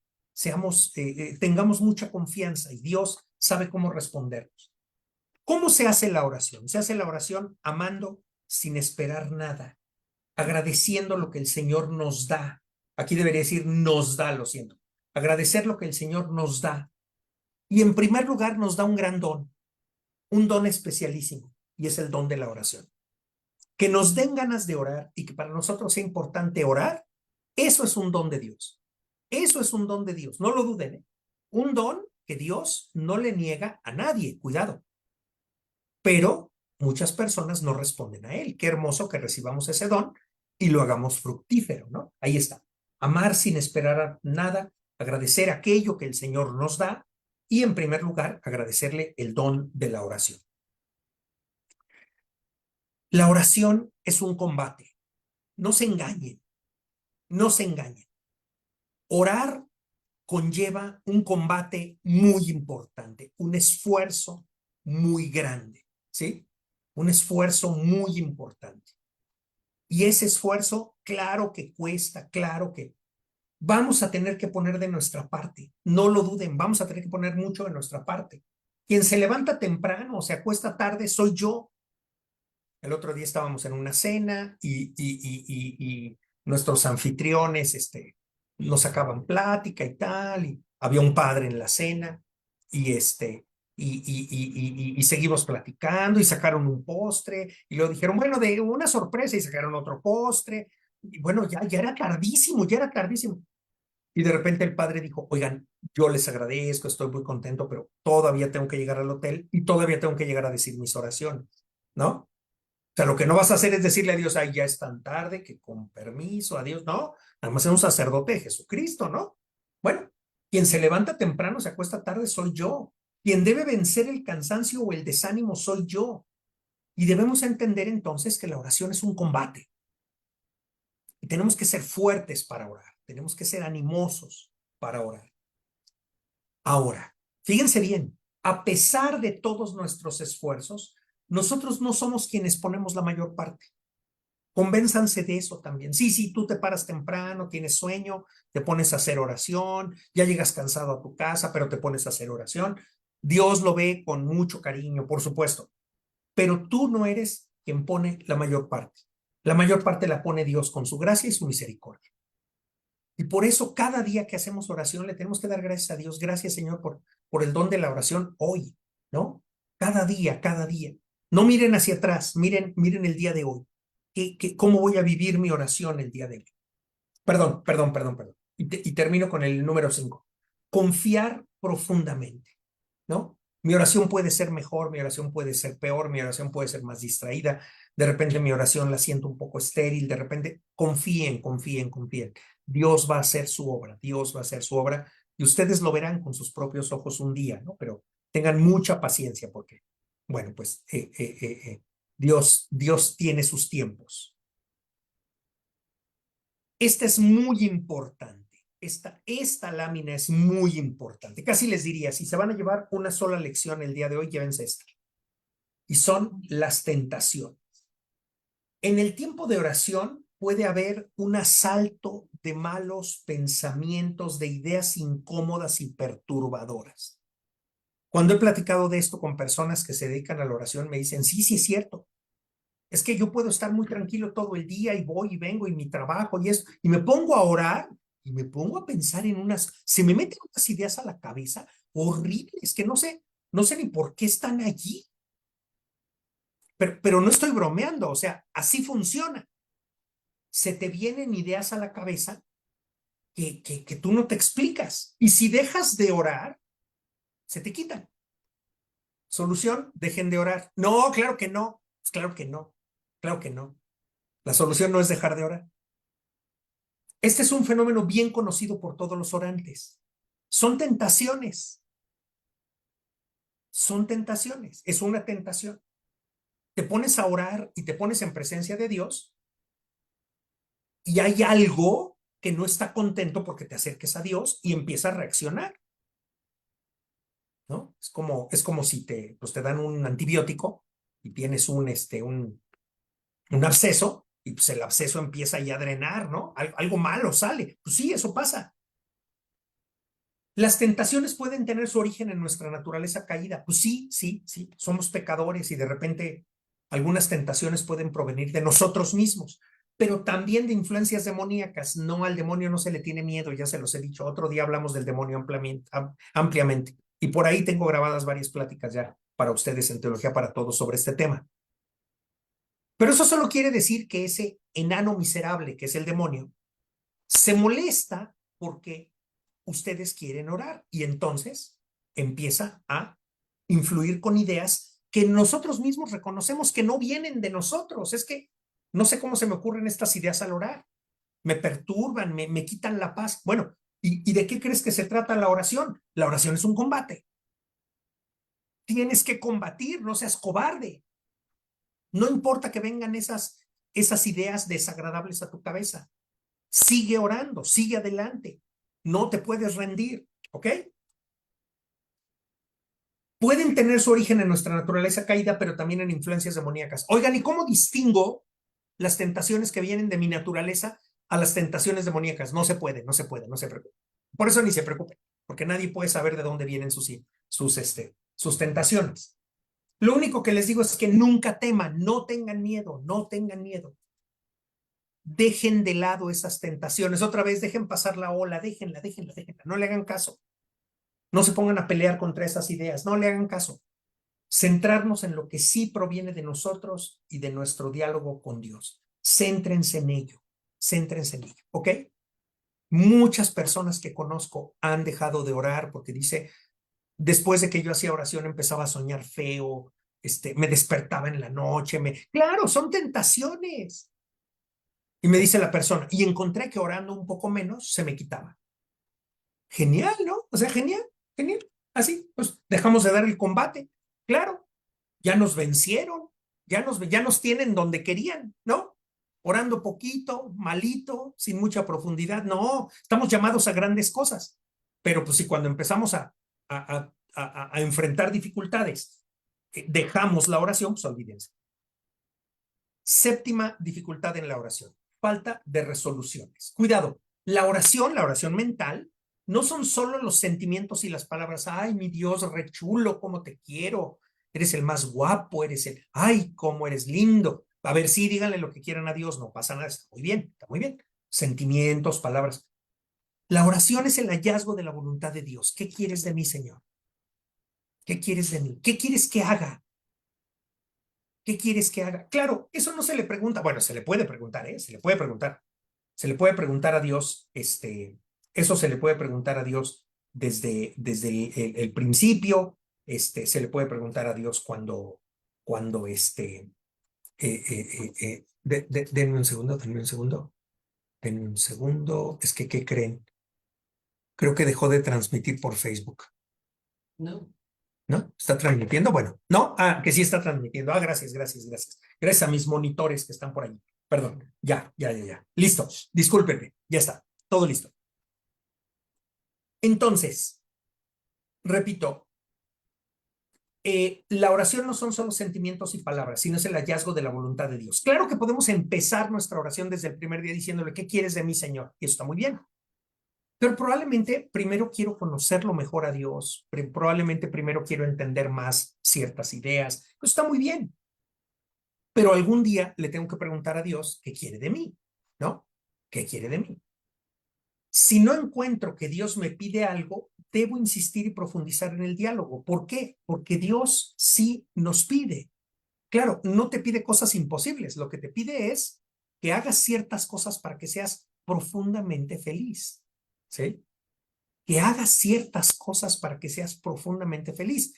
Tengamos mucha confianza y Dios sabe cómo respondernos. ¿Cómo se hace la oración? Se hace la oración amando sin esperar nada, agradeciendo lo que el Señor nos da. Aquí debería decir nos da, lo siento. Agradecer lo que el Señor nos da. Y en primer lugar nos da un don especialísimo, y es el don de la oración. Que nos den ganas de orar y que para nosotros sea importante orar, eso es un don de Dios. Eso es un don de Dios, no lo duden, ¿eh? Un don que Dios no le niega a nadie, cuidado. Pero muchas personas no responden a él. Qué hermoso que recibamos ese don y lo hagamos fructífero, ¿no? Ahí está. Amar sin esperar a nada, agradecer aquello que el Señor nos da y en primer lugar agradecerle el don de la oración. La oración es un combate. No se engañen, no se engañen. Orar conlleva un combate muy importante, un esfuerzo muy grande, ¿sí? Un esfuerzo muy importante. Y ese esfuerzo, claro que cuesta, claro que vamos a tener que poner de nuestra parte. No lo duden, vamos a tener que poner mucho de nuestra parte. Quien se levanta temprano o se acuesta tarde soy yo. El otro día estábamos en una cena y nuestros anfitriones nos sacaban plática y tal, y había un padre en la cena y, y seguimos platicando y sacaron un postre y luego dijeron, bueno, de una sorpresa y sacaron otro postre. Y bueno, ya era tardísimo, ya era tardísimo. Y de repente el padre dijo, oigan, yo les agradezco, estoy muy contento, pero todavía tengo que llegar al hotel y todavía tengo que llegar a decir mis oraciones, ¿no? O sea, lo que no vas a hacer es decirle a Dios, ay, ya es tan tarde que con permiso, adiós. No, nada más es un sacerdote de Jesucristo, ¿no? Bueno, quien se levanta temprano, se acuesta tarde, soy yo. Quien debe vencer el cansancio o el desánimo, soy yo. Y debemos entender entonces que la oración es un combate. Y tenemos que ser fuertes para orar. Tenemos que ser animosos para orar. Ahora, fíjense bien, a pesar de todos nuestros esfuerzos, nosotros no somos quienes ponemos la mayor parte. Convénzanse de eso también. Sí, sí, tú te paras temprano, tienes sueño, te pones a hacer oración, ya llegas cansado a tu casa, pero te pones a hacer oración. Dios lo ve con mucho cariño, por supuesto, pero tú no eres quien pone la mayor parte. La mayor parte la pone Dios con su gracia y su misericordia. Y por eso cada día que hacemos oración le tenemos que dar gracias a Dios. Gracias, Señor, por el don de la oración hoy, ¿no? Cada día, cada día. No miren hacia atrás, miren el día de hoy. ¿Cómo voy a vivir mi oración el día de hoy? Perdón. Y termino con el número 5. Confiar profundamente, ¿no? Mi oración puede ser mejor, mi oración puede ser peor, mi oración puede ser más distraída. De repente mi oración la siento un poco estéril, de repente confíen. Dios va a hacer su obra, Dios va a hacer su obra y ustedes lo verán con sus propios ojos un día, ¿no? Pero tengan mucha paciencia porque, bueno, pues Dios tiene sus tiempos. Esta es muy importante. Esta lámina es muy importante. Casi les diría, si se van a llevar una sola lección el día de hoy, llévense esta. Y son las tentaciones. En el tiempo de oración puede haber un asalto de malos pensamientos, de ideas incómodas y perturbadoras. Cuando he platicado de esto con personas que se dedican a la oración, me dicen, sí, sí es cierto. Es que yo puedo estar muy tranquilo todo el día y voy y vengo y mi trabajo y esto, y me pongo a orar y me pongo a pensar en se me meten unas ideas a la cabeza horribles que no sé ni por qué están allí. Pero no estoy bromeando, o sea, así funciona. Se te vienen ideas a la cabeza que tú no te explicas. Y si dejas de orar, se te quitan. Solución, dejen de orar. No, claro que no. Pues claro que no. Claro que no. La solución no es dejar de orar. Este es un fenómeno bien conocido por todos los orantes. Son tentaciones. Son tentaciones. Es una tentación. Te pones a orar y te pones en presencia de Dios y hay algo que no está contento porque te acerques a Dios y empieza a reaccionar, ¿no? Es como si pues te dan un antibiótico y tienes un absceso y pues el absceso empieza ya a drenar, ¿no? Algo malo sale. Pues sí, eso pasa. Las tentaciones pueden tener su origen en nuestra naturaleza caída. Pues sí, sí, sí, somos pecadores y de repente algunas tentaciones pueden provenir de nosotros mismos, pero también de influencias demoníacas. No, al demonio no se le tiene miedo, ya se los he dicho. Otro día hablamos del demonio ampliamente y por ahí tengo grabadas varias pláticas ya para ustedes en Teología para Todos sobre este tema. Pero eso solo quiere decir que ese enano miserable que es el demonio se molesta porque ustedes quieren orar y entonces empieza a influir con ideas que nosotros mismos reconocemos que no vienen de nosotros. Es que no sé cómo se me ocurren estas ideas al orar. Me perturban, me quitan la paz. Bueno, ¿y de qué crees que se trata la oración? La oración es un combate. Tienes que combatir, no seas cobarde. No importa que vengan esas ideas desagradables a tu cabeza. Sigue orando, sigue adelante. No te puedes rendir, ¿ok? Pueden tener su origen en nuestra naturaleza caída, pero también en influencias demoníacas. Oigan, ¿y cómo distingo las tentaciones que vienen de mi naturaleza a las tentaciones demoníacas? No se puede, no se puede, no se preocupe. Por eso ni se preocupe, porque nadie puede saber de dónde vienen sus tentaciones. Lo único que les digo es que nunca teman, no tengan miedo, no tengan miedo. Dejen de lado esas tentaciones. Otra vez, dejen pasar la ola, déjenla, déjenla, déjenla. No le hagan caso. No se pongan a pelear contra esas ideas, no le hagan caso. Centrarnos en lo que sí proviene de nosotros y de nuestro diálogo con Dios. Céntrense en ello, céntrense en ello, ¿ok? Muchas personas que conozco han dejado de orar porque dice, después de que yo hacía oración empezaba a soñar feo, me despertaba en la noche, claro, son tentaciones. Y me dice la persona, y encontré que orando un poco menos se me quitaba. Genial, ¿no? O sea, genial, genial. Así, pues dejamos de dar el combate. Claro, ya nos vencieron, ya nos tienen donde querían, ¿no? Orando poquito, malito, sin mucha profundidad. No, estamos llamados a grandes cosas. Pero pues si cuando empezamos a enfrentar dificultades, dejamos la oración, pues olvídense. Séptima dificultad en la oración, falta de resoluciones. Cuidado, la oración mental, no son solo los sentimientos y las palabras, ay, mi Dios, re chulo, cómo te quiero, eres el más guapo, ay, cómo eres lindo. A ver, sí, díganle lo que quieran a Dios, no pasa nada, está muy bien, está muy bien. Sentimientos, palabras. La oración es el hallazgo de la voluntad de Dios. ¿Qué quieres de mí, Señor? ¿Qué quieres de mí? ¿Qué quieres que haga? ¿Qué quieres que haga? Claro, eso no se le pregunta. Bueno, se le puede preguntar, ¿eh? Se le puede preguntar. Se le puede preguntar a Dios, eso se le puede preguntar a Dios desde el principio, se le puede preguntar a Dios cuando denme un segundo, denme un segundo, denme un segundo. Es que, ¿qué creen? Creo que dejó de transmitir por Facebook. No. ¿No? ¿Está transmitiendo? Bueno, no, que sí está transmitiendo. Gracias, gracias, gracias. Gracias a mis monitores que están por ahí. Perdón, ya, ya, ya, ya. Listo, discúlpenme, ya está, todo listo. Entonces, repito, la oración no son solo sentimientos y palabras, sino es el hallazgo de la voluntad de Dios. Claro que podemos empezar nuestra oración desde el primer día diciéndole, ¿qué quieres de mí, Señor? Y eso está muy bien. Pero probablemente primero quiero conocerlo mejor a Dios, probablemente primero quiero entender más ciertas ideas. Eso está muy bien. Pero algún día le tengo que preguntar a Dios qué quiere de mí, ¿no? ¿Qué quiere de mí? Si no encuentro que Dios me pide algo, debo insistir y profundizar en el diálogo. ¿Por qué? Porque Dios sí nos pide. Claro, no te pide cosas imposibles, lo que te pide es que hagas ciertas cosas para que seas profundamente feliz. ¿sí? Que hagas ciertas cosas para que seas profundamente feliz.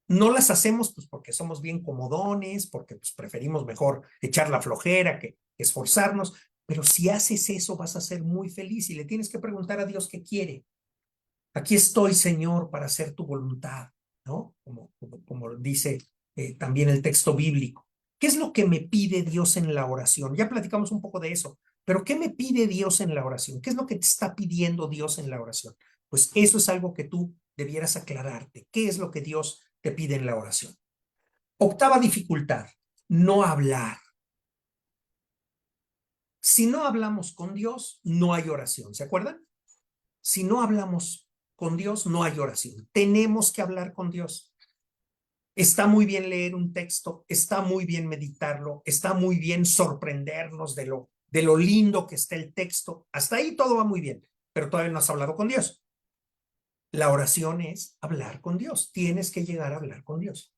No las hacemos pues porque somos bien comodones, porque pues preferimos mejor echar la flojera que esforzarnos, pero si haces eso vas a ser muy feliz y le tienes que preguntar a Dios qué quiere. Aquí estoy, Señor, para hacer tu voluntad, ¿no? Como dice también el texto bíblico. ¿Qué es lo que me pide Dios en la oración? Ya platicamos un poco de eso, pero ¿qué me pide Dios en la oración? ¿Qué es lo que te está pidiendo Dios en la oración? Pues eso es algo que tú debieras aclararte. ¿Qué es lo que Dios te pide en la oración? Octava dificultad, no hablar. Si no hablamos con Dios, no hay oración, ¿se acuerdan? Si no hablamos con Dios, no hay oración. Tenemos que hablar con Dios. Está muy bien leer un texto, está muy bien meditarlo, está muy bien sorprendernos de lo lindo que está el texto. Hasta ahí todo va muy bien, pero todavía no has hablado con Dios. La oración es hablar con Dios. Tienes que llegar a hablar con Dios.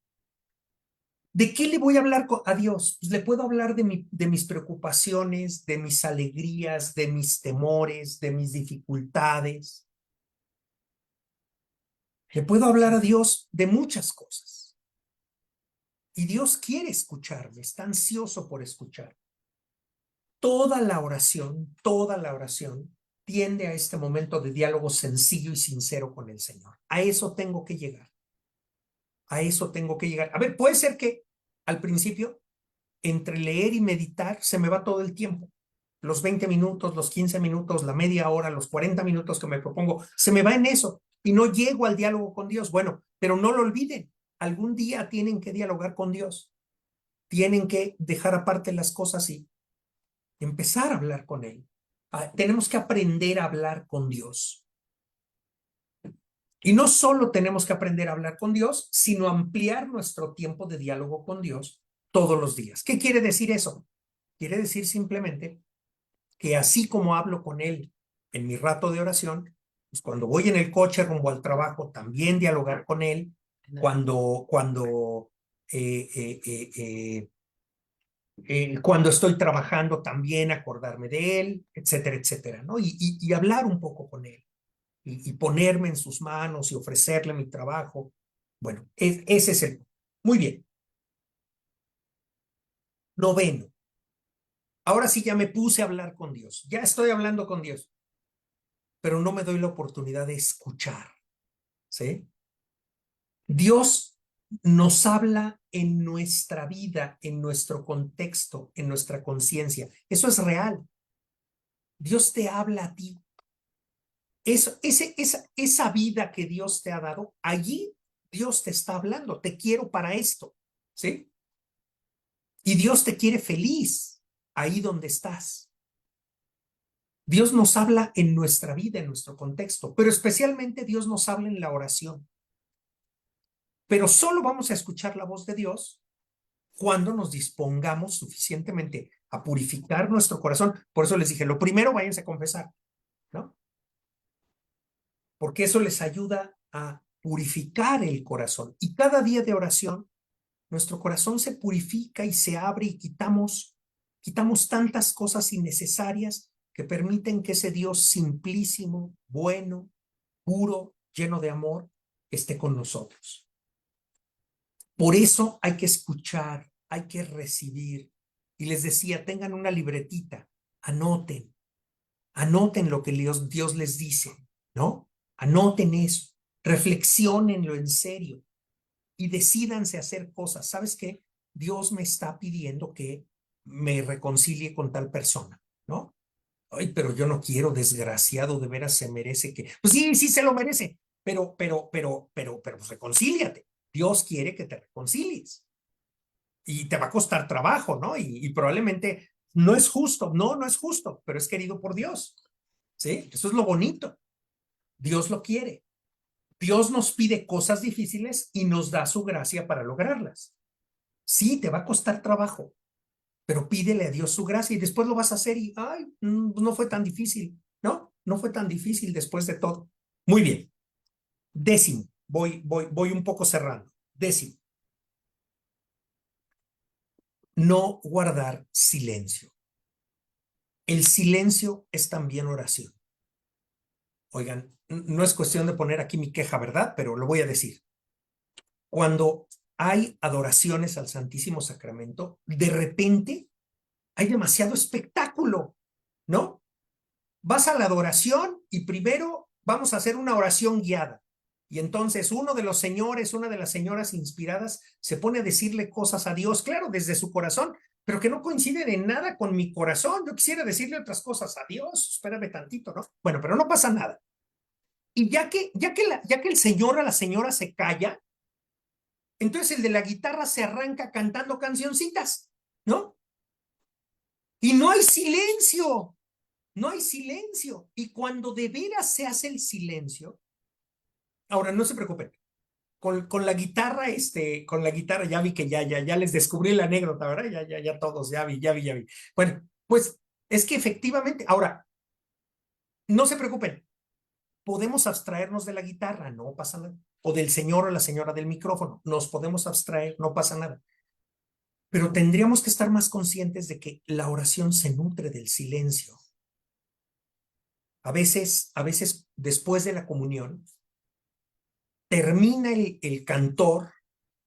¿De qué le voy a hablar a Dios? Pues le puedo hablar de mis preocupaciones, de mis alegrías, de mis temores, de mis dificultades. Le puedo hablar a Dios de muchas cosas. Y Dios quiere escucharme, está ansioso por escuchar. Toda la oración tiende a este momento de diálogo sencillo y sincero con el Señor. A eso tengo que llegar. A eso tengo que llegar. A ver, puede ser que al principio, entre leer y meditar, se me va todo el tiempo. Los 20 minutos, los 15 minutos, la media hora, los 40 minutos que me propongo, se me va en eso y no llego al diálogo con Dios. Bueno, pero no lo olviden, algún día tienen que dialogar con Dios, tienen que dejar aparte las cosas y empezar a hablar con Él. Tenemos que aprender a hablar con Dios. Y no solo tenemos que aprender a hablar con Dios, sino ampliar nuestro tiempo de diálogo con Dios todos los días. ¿Qué quiere decir eso? Quiere decir simplemente que así como hablo con Él en mi rato de oración, pues cuando voy en el coche rumbo al trabajo, también dialogar con Él. Eh, eh, eh, eh, cuando estoy trabajando, también acordarme de Él, etcétera, etcétera, ¿no? Y hablar un poco con Él y ponerme en sus manos y ofrecerle mi trabajo. Bueno, ese es el. Muy bien. Noveno. Ahora sí ya me puse a hablar con Dios. Ya estoy hablando con Dios, pero no me doy la oportunidad de escuchar, ¿sí? Dios nos habla en nuestra vida, en nuestro contexto, en nuestra conciencia. Eso es real. Dios te habla a ti. Esa vida que Dios te ha dado, allí Dios te está hablando. Te quiero para esto, ¿sí? Y Dios te quiere feliz ahí donde estás. Dios nos habla en nuestra vida, en nuestro contexto, pero especialmente Dios nos habla en la oración. Pero solo vamos a escuchar la voz de Dios cuando nos dispongamos suficientemente a purificar nuestro corazón. Por eso les dije, lo primero váyanse a confesar, ¿no? Porque eso les ayuda a purificar el corazón. Y cada día de oración, nuestro corazón se purifica y se abre y quitamos tantas cosas innecesarias que permiten que ese Dios simplísimo, bueno, puro, lleno de amor, esté con nosotros. Por eso hay que escuchar, hay que recibir. Y les decía, tengan una libretita, anoten lo que Dios les dice, ¿no? Anoten eso, reflexionenlo en serio y decídanse hacer cosas. ¿Sabes qué? Dios me está pidiendo que me reconcilie con tal persona, ¿no? Ay, pero yo no quiero, desgraciado, de veras se merece que. Pues sí, sí se lo merece, pero pues reconcíliate. Dios quiere que te reconcilies y te va a costar trabajo, ¿no? Y probablemente no es justo, no es justo, pero es querido por Dios, ¿sí? Eso es lo bonito. Dios lo quiere. Dios nos pide cosas difíciles y nos da su gracia para lograrlas. Sí, te va a costar trabajo, pero pídele a Dios su gracia y después lo vas a hacer y, ay, no fue tan difícil, ¿no? No fue tan difícil después de todo. Muy bien. Décimo, voy un poco cerrando. Décimo, no guardar silencio. El silencio es también oración. Oigan, no es cuestión de poner aquí mi queja, ¿verdad? Pero lo voy a decir. Cuando hay adoraciones al Santísimo Sacramento, de repente hay demasiado espectáculo, ¿no? Vas a la adoración y primero vamos a hacer una oración guiada. Y entonces uno de los señores, una de las señoras inspiradas, se pone a decirle cosas a Dios, claro, desde su corazón, pero que no coinciden en nada con mi corazón. Yo quisiera decirle otras cosas a Dios, espérame tantito, ¿no? Bueno, pero no pasa nada. Y ya que el señor o la señora se calla, entonces el de la guitarra se arranca cantando cancioncitas, ¿no? Y no hay silencio, no hay silencio. Y cuando de veras se hace el silencio, ahora no se preocupen, con la guitarra, con la guitarra ya vi que ya les descubrí la anécdota, ¿verdad? Ya todos, ya vi. Bueno, pues es que efectivamente, ahora, no se preocupen, podemos abstraernos de la guitarra, no pasa nada. O del señor o la señora del micrófono, nos podemos abstraer, no pasa nada. Pero tendríamos que estar más conscientes de que la oración se nutre del silencio. A veces después de la comunión, termina el cantor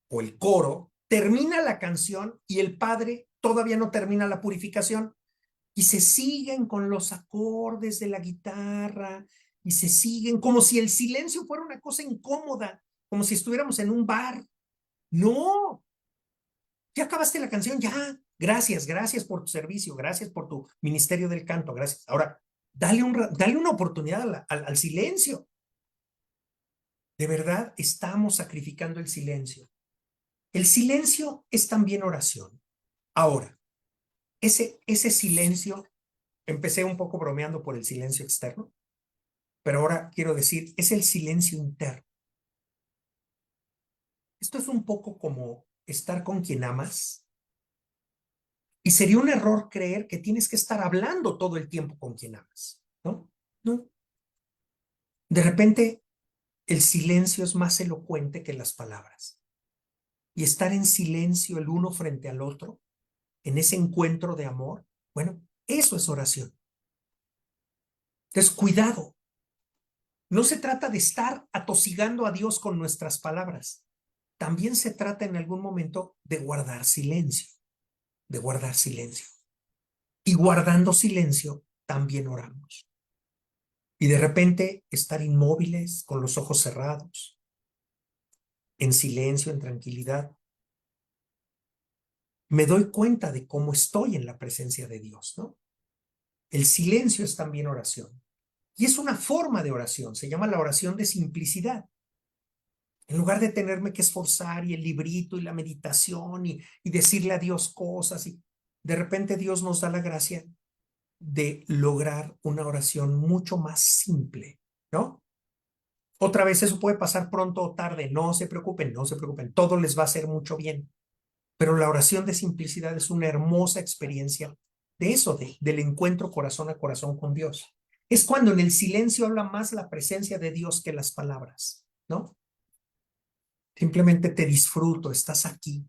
o el coro, termina la canción y el padre todavía no termina la purificación y se siguen con los acordes de la guitarra y se siguen como si el silencio fuera una cosa incómoda, como si estuviéramos en un bar. No, ya acabaste la canción, ya. Gracias por tu servicio, gracias por tu ministerio del canto, gracias. Ahora, dale una oportunidad al silencio. De verdad, estamos sacrificando el silencio. El silencio es también oración. Ahora, ese silencio, empecé un poco bromeando por el silencio externo, pero ahora quiero decir, es el silencio interno. Esto es un poco como estar con quien amas y sería un error creer que tienes que estar hablando todo el tiempo con quien amas, ¿no? No. De repente, el silencio es más elocuente que las palabras. Y estar en silencio el uno frente al otro, en ese encuentro de amor, bueno, eso es oración. Entonces, cuidado. No se trata de estar atosigando a Dios con nuestras palabras. También se trata en algún momento de guardar silencio, de guardar silencio. Y guardando silencio, también oramos. Y de repente estar inmóviles, con los ojos cerrados, en silencio, en tranquilidad. Me doy cuenta de cómo estoy en la presencia de Dios, ¿no? El silencio es también oración. Y es una forma de oración, se llama la oración de simplicidad. En lugar de tenerme que esforzar y el librito y la meditación y decirle a Dios cosas, y de repente Dios nos da la gracia de lograr una oración mucho más simple, ¿no? Otra vez eso puede pasar pronto o tarde, no se preocupen, no se preocupen, todo les va a hacer mucho bien. Pero la oración de simplicidad es una hermosa experiencia de eso, del encuentro corazón a corazón con Dios. Es cuando en el silencio habla más la presencia de Dios que las palabras, ¿no? Simplemente te disfruto, estás aquí.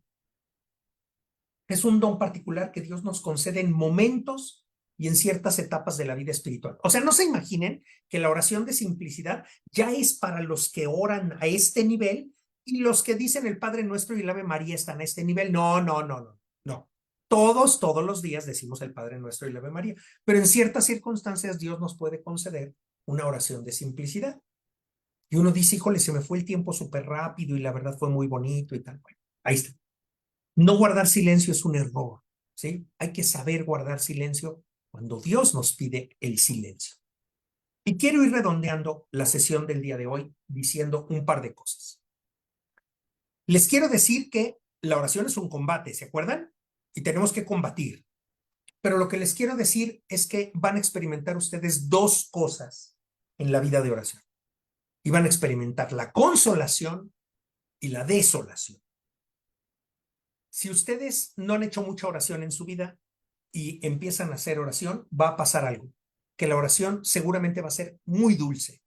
Es un don particular que Dios nos concede en momentos y en ciertas etapas de la vida espiritual. O sea, no se imaginen que la oración de simplicidad ya es para los que oran a este nivel y los que dicen el Padre Nuestro y el Ave María están a este nivel. No. Todos los días decimos el Padre Nuestro y el Ave María, pero en ciertas circunstancias Dios nos puede conceder una oración de simplicidad. Y uno dice, híjole, se me fue el tiempo súper rápido y la verdad fue muy bonito y tal. Bueno, ahí está. No guardar silencio es un error, ¿sí? Hay que saber guardar silencio cuando Dios nos pide el silencio. Y quiero ir redondeando la sesión del día de hoy diciendo un par de cosas. Les quiero decir que la oración es un combate, ¿se acuerdan? Y tenemos que combatir. Pero lo que les quiero decir es que van a experimentar ustedes dos cosas en la vida de oración. Y van a experimentar la consolación y la desolación. Si ustedes no han hecho mucha oración en su vida y empiezan a hacer oración, va a pasar algo, que la oración seguramente va a ser muy dulce,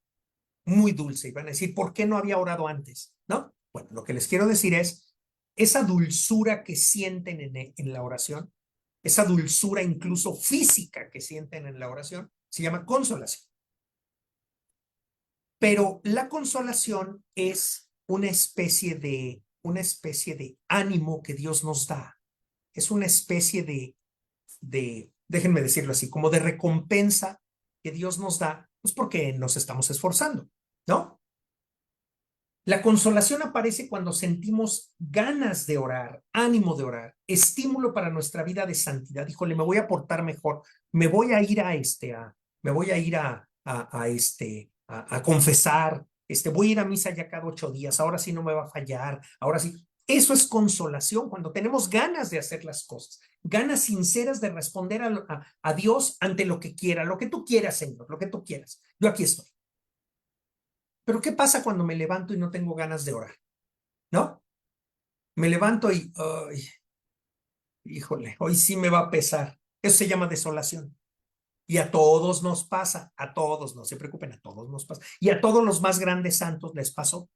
y van a decir, ¿por qué no había orado antes? ¿No? Bueno, lo que les quiero decir es, esa dulzura que sienten en la oración, esa dulzura incluso física que sienten en la oración, se llama consolación. Pero la consolación es una especie de ánimo que Dios nos da. Es una especie déjenme decirlo así, como de recompensa que Dios nos da, pues porque nos estamos esforzando, ¿no? La consolación aparece cuando sentimos ganas de orar, ánimo de orar, estímulo para nuestra vida de santidad. Híjole, me voy a portar mejor, me voy a ir me voy a ir a confesar, voy a ir a misa ya cada 8 días, ahora sí no me va a fallar, ahora sí. Eso es consolación cuando tenemos ganas de hacer las cosas, ganas sinceras de responder a Dios ante lo que quiera, lo que tú quieras, Señor, lo que tú quieras. Yo aquí estoy. Pero ¿qué pasa cuando me levanto y no tengo ganas de orar? ¿No? Me levanto y, ay, híjole, hoy sí me va a pesar. Eso se llama desolación. Y a todos nos pasa, a todos, no se preocupen, a todos nos pasa. Y a todos los más grandes santos les pasó.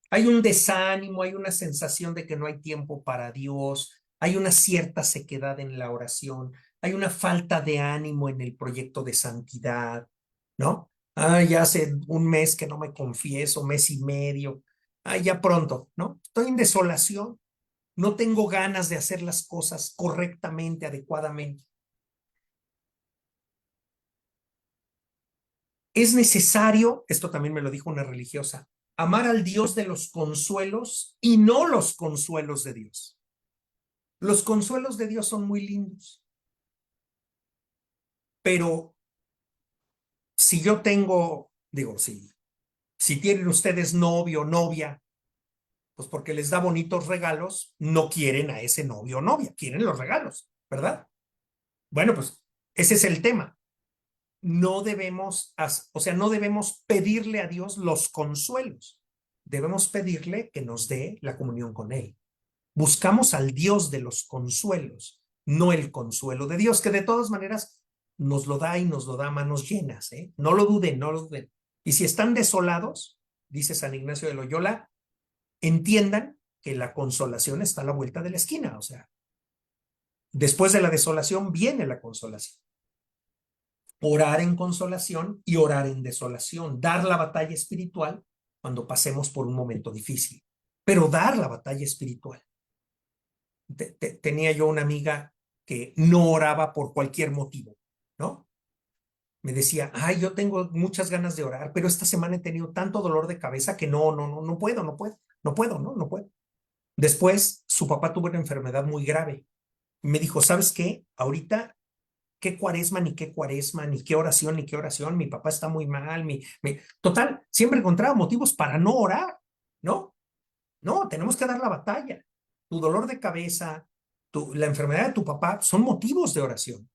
Hay un desánimo, hay una sensación de que no hay tiempo para Dios, hay una cierta sequedad en la oración, hay una falta de ánimo en el proyecto de santidad, ¿no? Ya hace un mes que no me confieso, mes y medio, ya pronto, ¿no? Estoy en desolación, no tengo ganas de hacer las cosas correctamente, adecuadamente. Es necesario, esto también me lo dijo una religiosa, amar al Dios de los consuelos y no los consuelos de Dios. Los consuelos de Dios son muy lindos, pero si yo tengo, digo, si tienen ustedes novio o novia, pues porque les da bonitos regalos, no quieren a ese novio o novia, quieren los regalos, ¿verdad? Bueno, pues ese es el tema. No debemos, o sea, no debemos pedirle a Dios los consuelos. Debemos pedirle que nos dé la comunión con Él. Buscamos al Dios de los consuelos, no el consuelo de Dios, que de todas maneras nos lo da y nos lo da a manos llenas, ¿eh? No lo duden, no lo duden. Y si están desolados, dice San Ignacio de Loyola, entiendan que la consolación está a la vuelta de la esquina, o sea, después de la desolación viene la consolación. Orar en consolación y orar en desolación, dar la batalla espiritual cuando pasemos por un momento difícil, pero dar la batalla espiritual. Tenía yo una amiga que no oraba por cualquier motivo, ¿no? Me decía, ay, yo tengo muchas ganas de orar, pero esta semana he tenido tanto dolor de cabeza que no puedo, no puedo. Después, su papá tuvo una enfermedad muy grave. Me dijo, ¿sabes qué? Ahorita, qué cuaresma, ni qué oración, ni qué oración. Mi papá está muy mal. Total, siempre encontraba motivos para no orar, ¿no? No, tenemos que dar la batalla. Tu dolor de cabeza, la enfermedad de tu papá son motivos de oración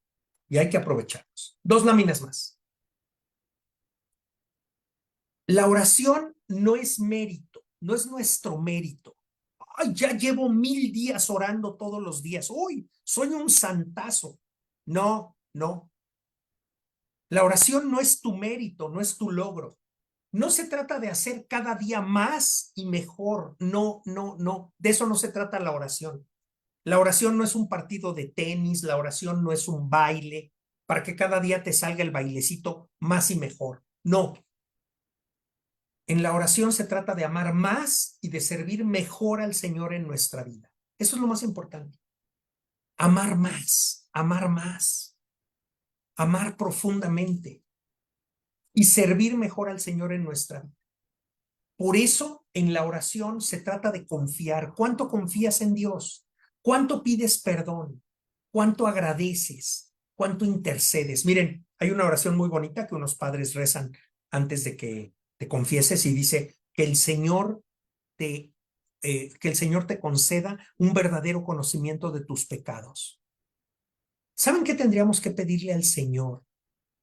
y hay que aprovecharlos. 2 láminas más. La oración no es mérito, no es nuestro mérito. Ay, ya llevo 1000 días orando todos los días. Uy, soy un santazo. No, no. La oración no es tu mérito, no es tu logro. No se trata de hacer cada día más y mejor. No, no, no. De eso no se trata la oración. La oración no es un partido de tenis, la oración no es un baile para que cada día te salga el bailecito más y mejor. No. En la oración se trata de amar más y de servir mejor al Señor en nuestra vida. Eso es lo más importante. Amar más, amar más, amar profundamente y servir mejor al Señor en nuestra vida. Por eso, en la oración se trata de confiar. ¿Cuánto confías en Dios? ¿Cuánto pides perdón? ¿Cuánto agradeces? ¿Cuánto intercedes? Miren, hay una oración muy bonita que unos padres rezan antes de que te confieses y dice que te, que el Señor te conceda un verdadero conocimiento de tus pecados. ¿Saben qué tendríamos que pedirle al Señor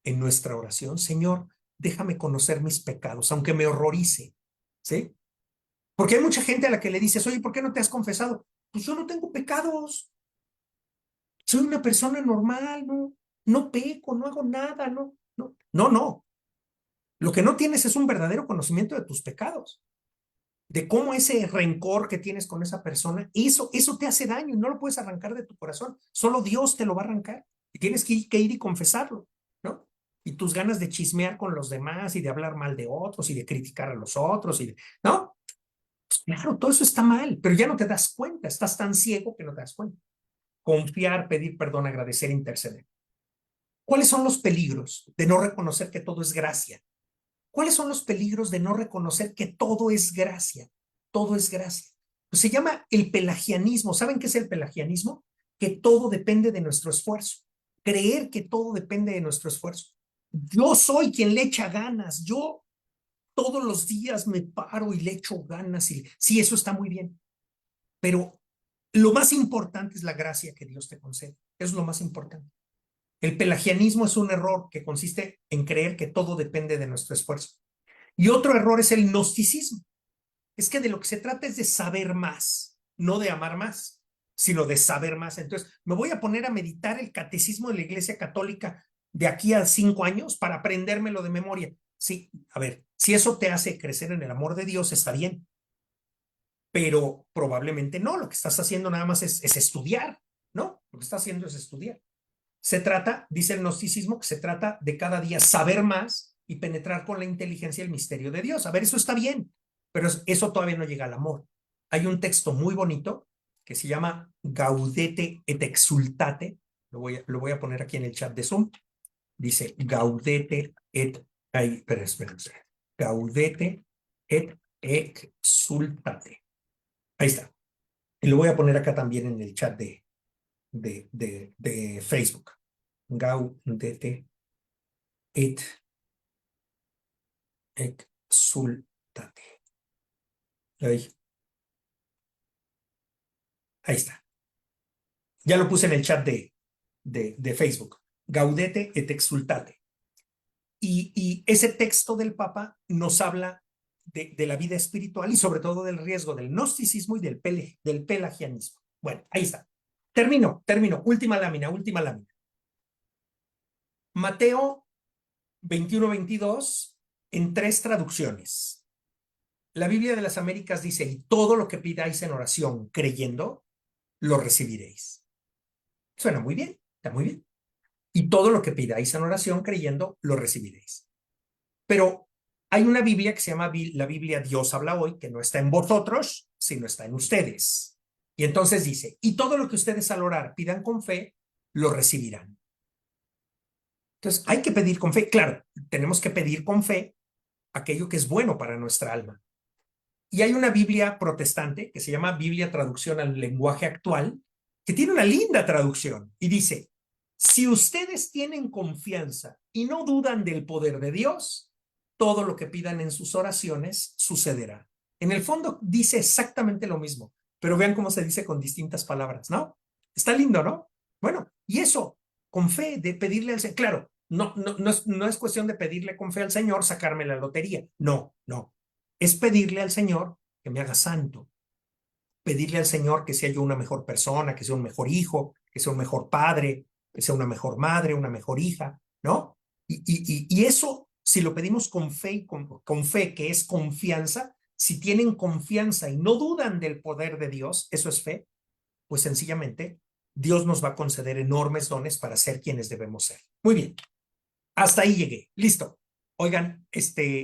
en nuestra oración? Señor, déjame conocer mis pecados, aunque me horrorice, ¿sí? Porque hay mucha gente a la que le dices, oye, ¿por qué no te has confesado? Pues yo no tengo pecados, soy una persona normal, no peco, no hago nada, no. Lo que no tienes es un verdadero conocimiento de tus pecados, de cómo ese rencor que tienes con esa persona, eso te hace daño y no lo puedes arrancar de tu corazón. Solo Dios te lo va a arrancar y tienes que ir y confesarlo, ¿no? y tus ganas de chismear con los demás y de hablar mal de otros y de criticar a los otros, ¿no? Pues claro, todo eso está mal, pero ya no te das cuenta, estás tan ciego que no te das cuenta. Confiar, pedir perdón, agradecer, interceder. ¿Cuáles son los peligros de no reconocer que todo es gracia? ¿Cuáles son los peligros de no reconocer que todo es gracia? Todo es gracia. Pues se llama el pelagianismo. ¿Saben qué es el pelagianismo? Que todo depende de nuestro esfuerzo. Creer que todo depende de nuestro esfuerzo. Yo soy quien le echa ganas. Yo todos los días me paro y le echo ganas. Y sí, eso está muy bien. Pero lo más importante es la gracia que Dios te concede. Eso es lo más importante. El pelagianismo es un error que consiste en creer que todo depende de nuestro esfuerzo. Y otro error es el gnosticismo. Es que de lo que se trata es de saber más, no de amar más, sino de saber más. Entonces, me voy a poner a meditar el catecismo de la Iglesia Católica de aquí a 5 años para aprendérmelo de memoria. Sí, a ver, si eso te hace crecer en el amor de Dios, está bien, pero probablemente no. Lo que estás haciendo nada más es estudiar, ¿no? Lo que estás haciendo es estudiar. Se trata, dice el gnosticismo, que se trata de cada día saber más y penetrar con la inteligencia el misterio de Dios. A ver, eso está bien, pero eso todavía no llega al amor. Hay un texto muy bonito que se llama Gaudete et Exsultate. Lo voy a poner aquí en el chat de Zoom. Dice Gaudete et... espera. Gaudete et Exsultate. Ahí está. Y lo voy a poner acá también en el chat de Facebook. Gaudete et exultate. Ahí está. Ya lo puse en el chat de Facebook. Gaudete et exultate. Y ese texto del Papa nos habla de la vida espiritual y sobre todo del riesgo del gnosticismo y del pelagianismo. Bueno, ahí está. Termino. Última lámina. Mateo 21-22 en 3 traducciones. La Biblia de las Américas dice, y todo lo que pidáis en oración creyendo, lo recibiréis. Suena muy bien, está muy bien. Y todo lo que pidáis en oración creyendo, lo recibiréis. Pero hay una Biblia que se llama la Biblia Dios habla hoy, que no está en vosotros, sino está en ustedes. Y entonces dice, y todo lo que ustedes al orar pidan con fe, lo recibirán. Entonces hay que pedir con fe. Claro, tenemos que pedir con fe aquello que es bueno para nuestra alma. Y hay una Biblia protestante que se llama Biblia Traducción al Lenguaje Actual, que tiene una linda traducción y dice, si ustedes tienen confianza y no dudan del poder de Dios, todo lo que pidan en sus oraciones sucederá. En el fondo dice exactamente lo mismo, pero vean cómo se dice con distintas palabras, ¿no? Está lindo, ¿no? Bueno, y eso, con fe, de pedirle al Señor, claro, no es cuestión de pedirle con fe al Señor sacarme la lotería, no. Es pedirle al Señor que me haga santo, pedirle al Señor que sea yo una mejor persona, que sea un mejor hijo, que sea un mejor padre, que sea una mejor madre, una mejor hija, ¿no? Y eso, si lo pedimos con fe, con fe, que es confianza, si tienen confianza y no dudan del poder de Dios, eso es fe, pues sencillamente Dios nos va a conceder enormes dones para ser quienes debemos ser. Muy bien, hasta ahí llegué, listo. Oigan,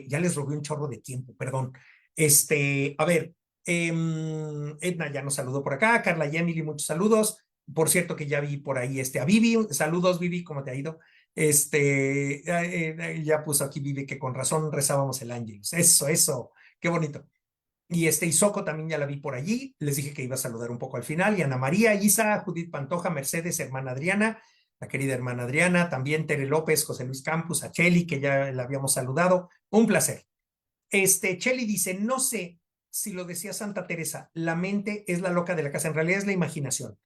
ya les robé un chorro de tiempo, perdón. A ver, Edna ya nos saludó por acá, Carla y Emily, muchos saludos. Por cierto que ya vi por ahí a Vivi, saludos Vivi, ¿cómo te ha ido? Ya puso aquí Vivi que con razón rezábamos el Ángelus. Eso, qué bonito. Y Soco también ya la vi por allí, les dije que iba a saludar un poco al final, y Ana María, Isa, Judith Pantoja, Mercedes, hermana Adriana, la querida hermana Adriana, también Tere López, José Luis Campos, a Cheli, que ya la habíamos saludado, un placer. Cheli dice, no sé si lo decía Santa Teresa, la mente es la loca de la casa, en realidad es la imaginación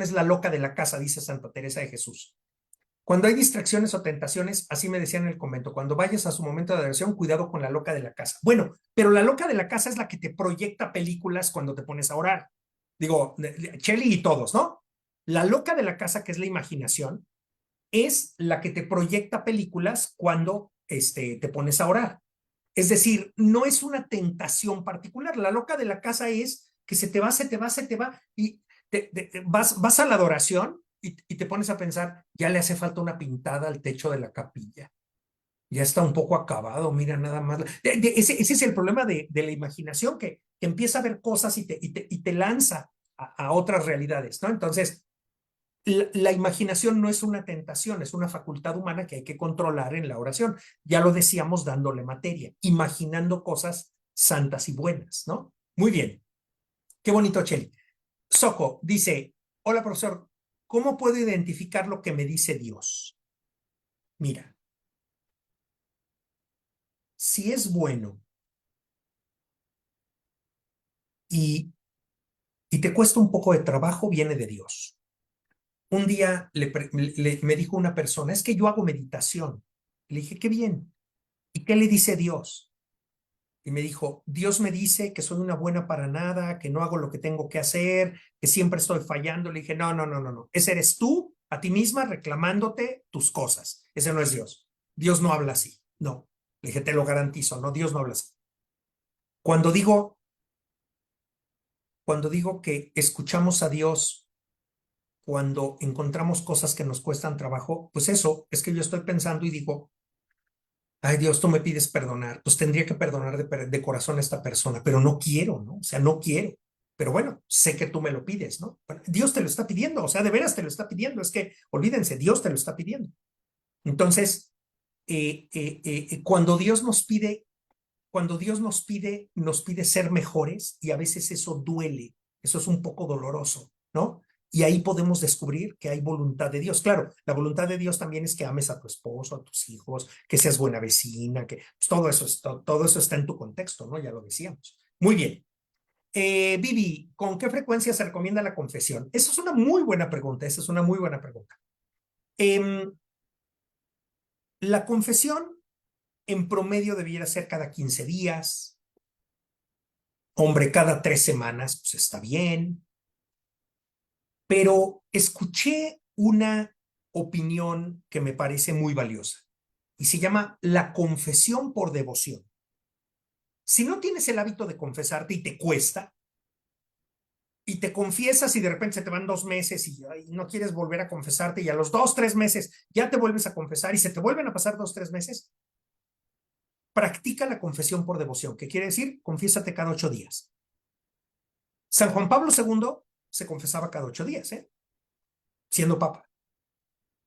es la loca de la casa, dice Santa Teresa de Jesús. Cuando hay distracciones o tentaciones, así me decían en el convento, cuando vayas a su momento de oración, cuidado con la loca de la casa. Bueno, pero la loca de la casa es la que te proyecta películas cuando te pones a orar. Digo, Cheli y todos, ¿no? La loca de la casa, que es la imaginación, es la que te proyecta películas cuando te pones a orar. Es decir, no es una tentación particular. La loca de la casa es que se te va y vas a la adoración y te pones a pensar, ya le hace falta una pintada al techo de la capilla. Ya está un poco acabado, mira nada más. Ese es el problema de la imaginación, que empieza a ver cosas y te lanza a otras realidades, ¿no? Entonces, la imaginación no es una tentación, es una facultad humana que hay que controlar en la oración. Ya lo decíamos dándole materia, imaginando cosas santas y buenas, ¿no? Muy bien, qué bonito, Cheli. Soco dice, hola profesor, ¿cómo puedo identificar lo que me dice Dios? Mira, si es bueno y, y te cuesta un poco de trabajo, viene de Dios. Un día me dijo una persona, es que yo hago meditación. Le dije, qué bien. ¿Y qué le dice Dios? Y me dijo, Dios me dice que soy una buena para nada, que no hago lo que tengo que hacer, que siempre estoy fallando. Le dije, no, no, no, no, no. Ese eres tú, a ti misma, reclamándote tus cosas. Ese no es Dios. Dios no habla así. No. Le dije, te lo garantizo, no, Dios no habla así. Cuando digo, cuando digo que escuchamos a Dios, cuando encontramos cosas que nos cuestan trabajo, pues eso es que yo estoy pensando y digo, ay Dios, tú me pides perdonar, pues tendría que perdonar de corazón a esta persona, pero no quiero, ¿no? O sea, no quiero. Pero bueno, sé que tú me lo pides, ¿no? Bueno, Dios te lo está pidiendo, o sea, de veras te lo está pidiendo, es que olvídense, Dios te lo está pidiendo. Entonces, cuando Dios nos pide, nos pide ser mejores y a veces eso duele, eso es un poco doloroso, ¿no? Y ahí podemos descubrir que hay voluntad de Dios. Claro, la voluntad de Dios también es que ames a tu esposo, a tus hijos, que seas buena vecina, que pues, todo eso está en tu contexto, ¿no? Ya lo decíamos. Muy bien. Vivi, ¿con qué frecuencia se recomienda la confesión? Esa es una muy buena pregunta, esa es una muy buena pregunta. La confesión en promedio debiera ser cada 15 días, hombre, cada 3 semanas, pues está bien, pero escuché una opinión que me parece muy valiosa y se llama la confesión por devoción. Si no tienes el hábito de confesarte y te cuesta, y te confiesas y de repente se te van 2 meses y ay, no quieres volver a confesarte y a los 2, 3 meses ya te vuelves a confesar y se te vuelven a pasar 2, 3 meses, practica la confesión por devoción, que quiere decir confiésate cada 8 días. San Juan Pablo II se confesaba cada 8 días, siendo papa.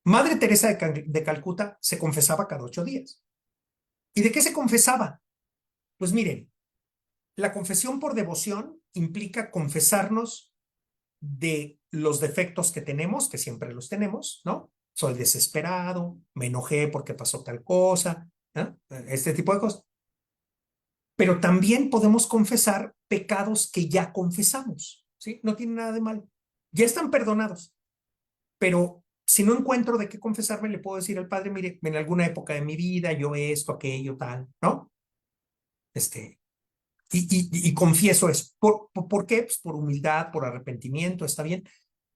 Madre Teresa de Calcuta se confesaba cada 8 días. ¿Y de qué se confesaba? Pues miren, la confesión por devoción implica confesarnos de los defectos que tenemos, que siempre los tenemos, ¿no? Soy desesperado, me enojé porque pasó tal cosa, ¿no? Este tipo de cosas. Pero también podemos confesar pecados que ya confesamos, ¿sí? No tiene nada de malo. Ya están perdonados. Pero si no encuentro de qué confesarme, le puedo decir al Padre, mire, en alguna época de mi vida, yo esto, aquello, tal, ¿no? Este, y confieso eso. ¿Por qué? Pues por humildad, por arrepentimiento, está bien.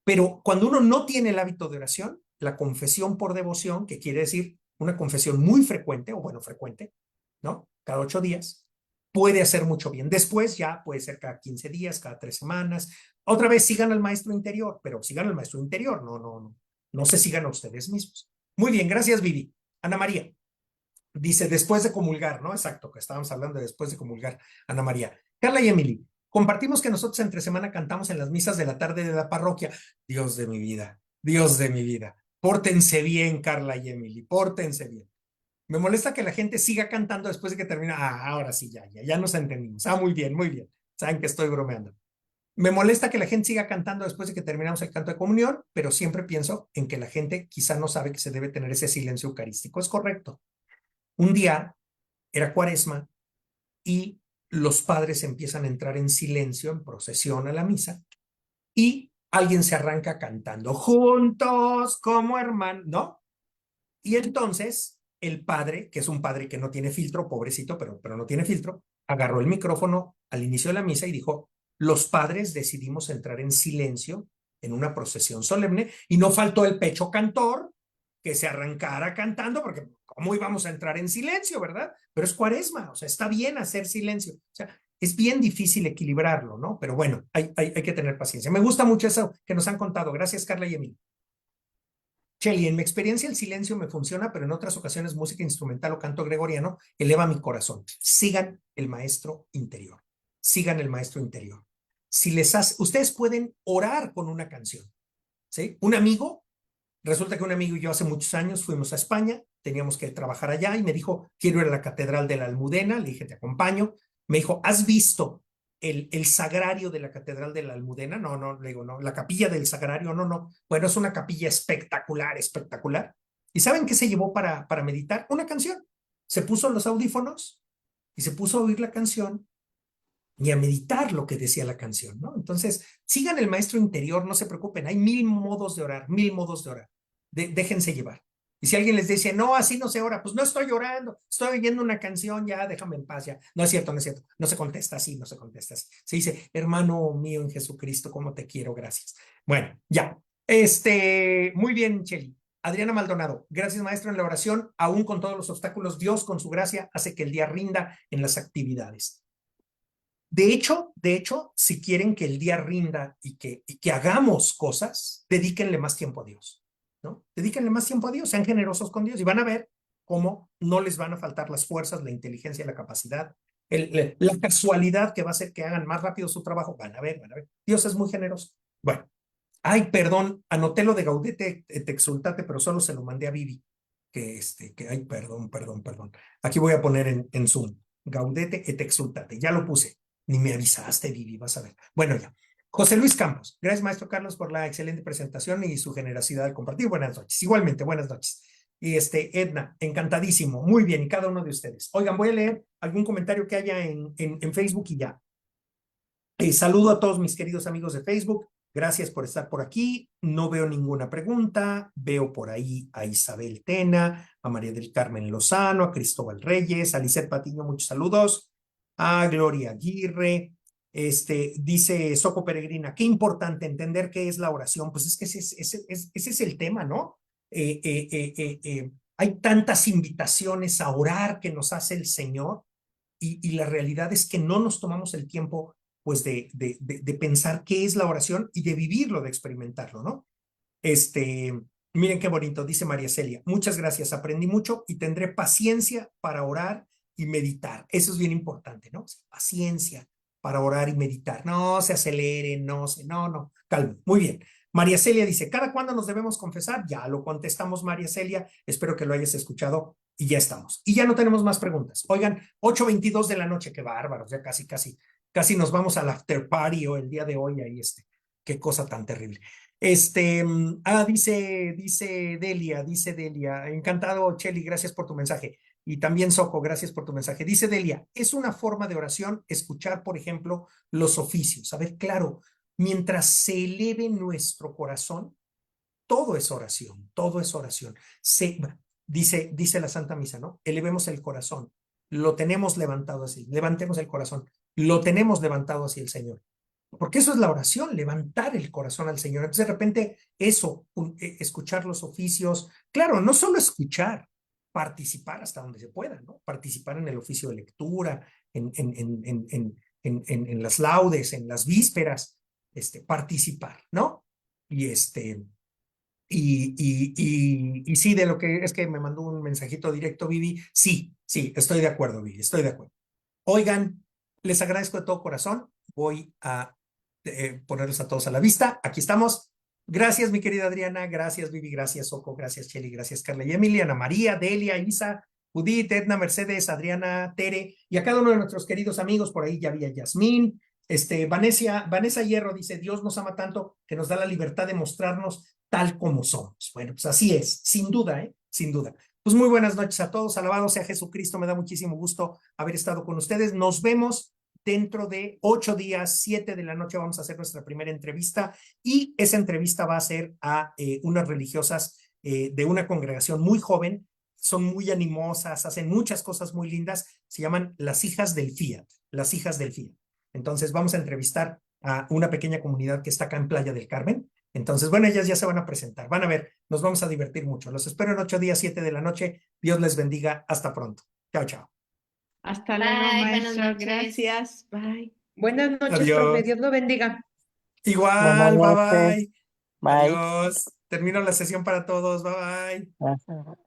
Pero cuando uno no tiene el hábito de oración, la confesión por devoción, que quiere decir una confesión muy frecuente, o bueno, frecuente, ¿no? Cada 8 días, puede hacer mucho bien. Después ya puede ser cada 15 días, cada 3 semanas. Otra vez sigan al maestro interior, pero sigan al maestro interior, no se sigan a ustedes mismos. Muy bien, gracias, Vivi. Ana María dice después de comulgar, ¿no? Exacto, que estábamos hablando de después de comulgar, Ana María. Carla y Emily, compartimos que nosotros entre semana cantamos en las misas de la tarde de la parroquia. Dios de mi vida, Dios de mi vida. Pórtense bien, Carla y Emily, pórtense bien. Me molesta que la gente siga cantando después de que termina. Ah, ahora sí, ya nos entendimos. Ah, muy bien, muy bien. Saben que estoy bromeando. Me molesta que la gente siga cantando después de que terminamos el canto de comunión, pero siempre pienso en que la gente quizá no sabe que se debe tener ese silencio eucarístico. Es correcto. Un día era Cuaresma y los padres empiezan a entrar en silencio, en procesión a la misa, y alguien se arranca cantando juntos como hermanos, ¿no? Y entonces el padre, que es un padre que no tiene filtro, pobrecito, pero no tiene filtro, agarró el micrófono al inicio de la misa y dijo, los padres decidimos entrar en silencio en una procesión solemne y no faltó el pecho cantor que se arrancara cantando, porque ¿cómo íbamos a entrar en silencio, verdad? Pero es Cuaresma, o sea, está bien hacer silencio. O sea, es bien difícil equilibrarlo, ¿no? Pero bueno, hay que tener paciencia. Me gusta mucho eso que nos han contado. Gracias, Carla y Emil. Cheli, en mi experiencia el silencio me funciona, pero en otras ocasiones música instrumental o canto gregoriano eleva mi corazón. Sigan el maestro interior. Sigan el maestro interior. Si les hace, ustedes pueden orar con una canción, ¿sí? Un amigo, resulta que un amigo y yo hace muchos años fuimos a España, teníamos que trabajar allá y me dijo, quiero ir a la Catedral de la Almudena, le dije, te acompaño. Me dijo, ¿has visto el sagrario de la Catedral de la Almudena? No, no, le digo, no, la capilla del sagrario, no, no. Bueno, es una capilla espectacular, espectacular. ¿Y saben qué se llevó para meditar? Una canción. Se puso los audífonos y se puso a oír la canción y a meditar lo que decía la canción, ¿no? Entonces, sigan el maestro interior, no se preocupen, hay 1000 modos de orar, 1000 modos de orar. Déjense llevar. Y si alguien les dice, no, así no se ora, pues no estoy orando, estoy oyendo una canción, ya déjame en paz, ya. No es cierto, no es cierto. No se contesta así, no se contesta así. Se dice, hermano mío en Jesucristo, cómo te quiero, gracias. Bueno, ya. Muy bien, Cheli. Adriana Maldonado, gracias maestro en la oración, aún con todos los obstáculos, Dios con su gracia hace que el día rinda en las actividades. De hecho, si quieren que el día rinda y que hagamos cosas, dedíquenle más tiempo a Dios, ¿no? Dedíquenle más tiempo a Dios, sean generosos con Dios y van a ver cómo no les van a faltar las fuerzas, la inteligencia, la capacidad, la casualidad que va a hacer que hagan más rápido su trabajo. Van a ver, van a ver. Dios es muy generoso. Bueno, ay, perdón, anoté lo de Gaudete et Exultate, pero solo se lo mandé a Vivi, ay, perdón. Aquí voy a poner en Zoom, Gaudete et Exultate, ya lo puse. Ni me avisaste, Vivi, vas a ver. Bueno, ya. José Luis Campos, gracias, maestro Carlos, por la excelente presentación y su generosidad al compartir. Buenas noches. Igualmente, buenas noches. Y Edna, encantadísimo. Muy bien, y cada uno de ustedes. Oigan, voy a leer algún comentario que haya en Facebook y ya. Saludo a todos mis queridos amigos de Facebook. Gracias por estar por aquí. No veo ninguna pregunta. Veo por ahí a Isabel Tena, a María del Carmen Lozano, a Cristóbal Reyes, a Lisette Patiño, muchos saludos. A Gloria Aguirre. Dice Soco Peregrina, qué importante entender qué es la oración. Pues es que ese es el tema, ¿no? Hay tantas invitaciones a orar que nos hace el Señor y la realidad es que no nos tomamos el tiempo pues de pensar qué es la oración y de vivirlo, de experimentarlo, ¿no? Miren qué bonito, dice María Celia. Muchas gracias, aprendí mucho y tendré paciencia para orar y meditar. Eso es bien importante, ¿no? Paciencia para orar y meditar. No se aceleren, no, calma. Muy bien. María Celia dice, ¿cada cuándo nos debemos confesar? Ya lo contestamos, María Celia. Espero que lo hayas escuchado y ya estamos. Y ya no tenemos más preguntas. Oigan, 8:22 de la noche, qué bárbaros, ya casi nos vamos al after party o el día de hoy ahí, qué cosa tan terrible. Dice Delia, encantado, Cheli, gracias por tu mensaje. Y también Soco, gracias por tu mensaje. Dice Delia, es una forma de oración escuchar, por ejemplo, los oficios. A ver, claro, mientras se eleve nuestro corazón, todo es oración, todo es oración. Dice la Santa Misa, ¿no? Elevemos el corazón, lo tenemos levantado así, levantemos el corazón, lo tenemos levantado hacia el Señor. Porque eso es la oración, levantar el corazón al Señor. Entonces, de repente, escuchar los oficios, claro, no solo escuchar, participar hasta donde se pueda, ¿no? Participar en el oficio de lectura, en las laudes, en las vísperas, participar, ¿no? Y y sí, de lo que es que me mandó un mensajito directo, Vivi, sí, estoy de acuerdo, Vivi, estoy de acuerdo. Oigan, les agradezco de todo corazón. Voy a ponerlos a todos a la vista. Aquí estamos. Gracias, mi querida Adriana. Gracias, Vivi. Gracias, Soco. Gracias, Cheli. Gracias, Carla y Emily. Ana María, Delia, Isa, Judith, Edna, Mercedes, Adriana, Tere y a cada uno de nuestros queridos amigos. Por ahí ya había Yasmín. Vanessa Hierro dice, Dios nos ama tanto que nos da la libertad de mostrarnos tal como somos. Bueno, pues así es, sin duda, ¿eh? Sin duda. Pues muy buenas noches a todos, alabado sea Jesucristo, me da muchísimo gusto haber estado con ustedes. Nos vemos dentro de 8 días, 7 de la noche vamos a hacer nuestra primera entrevista y esa entrevista va a ser a unas religiosas de una congregación muy joven, son muy animosas, hacen muchas cosas muy lindas, se llaman las hijas del Fiat, las hijas del Fiat. Entonces vamos a entrevistar a una pequeña comunidad que está acá en Playa del Carmen. Entonces, bueno, ellas ya se van a presentar. Van a ver, nos vamos a divertir mucho. Los espero en 8 días, 7 de la noche. Dios les bendiga. Hasta pronto. Chao, chao. Hasta luego, Bye, buenas maestro. noches. Gracias. Bye. Buenas noches, profe. Adiós. Dios lo bendiga. Igual, Buenas bye noches. bye. Bye. Adiós. Termino la sesión para todos. Bye bye. Ajá.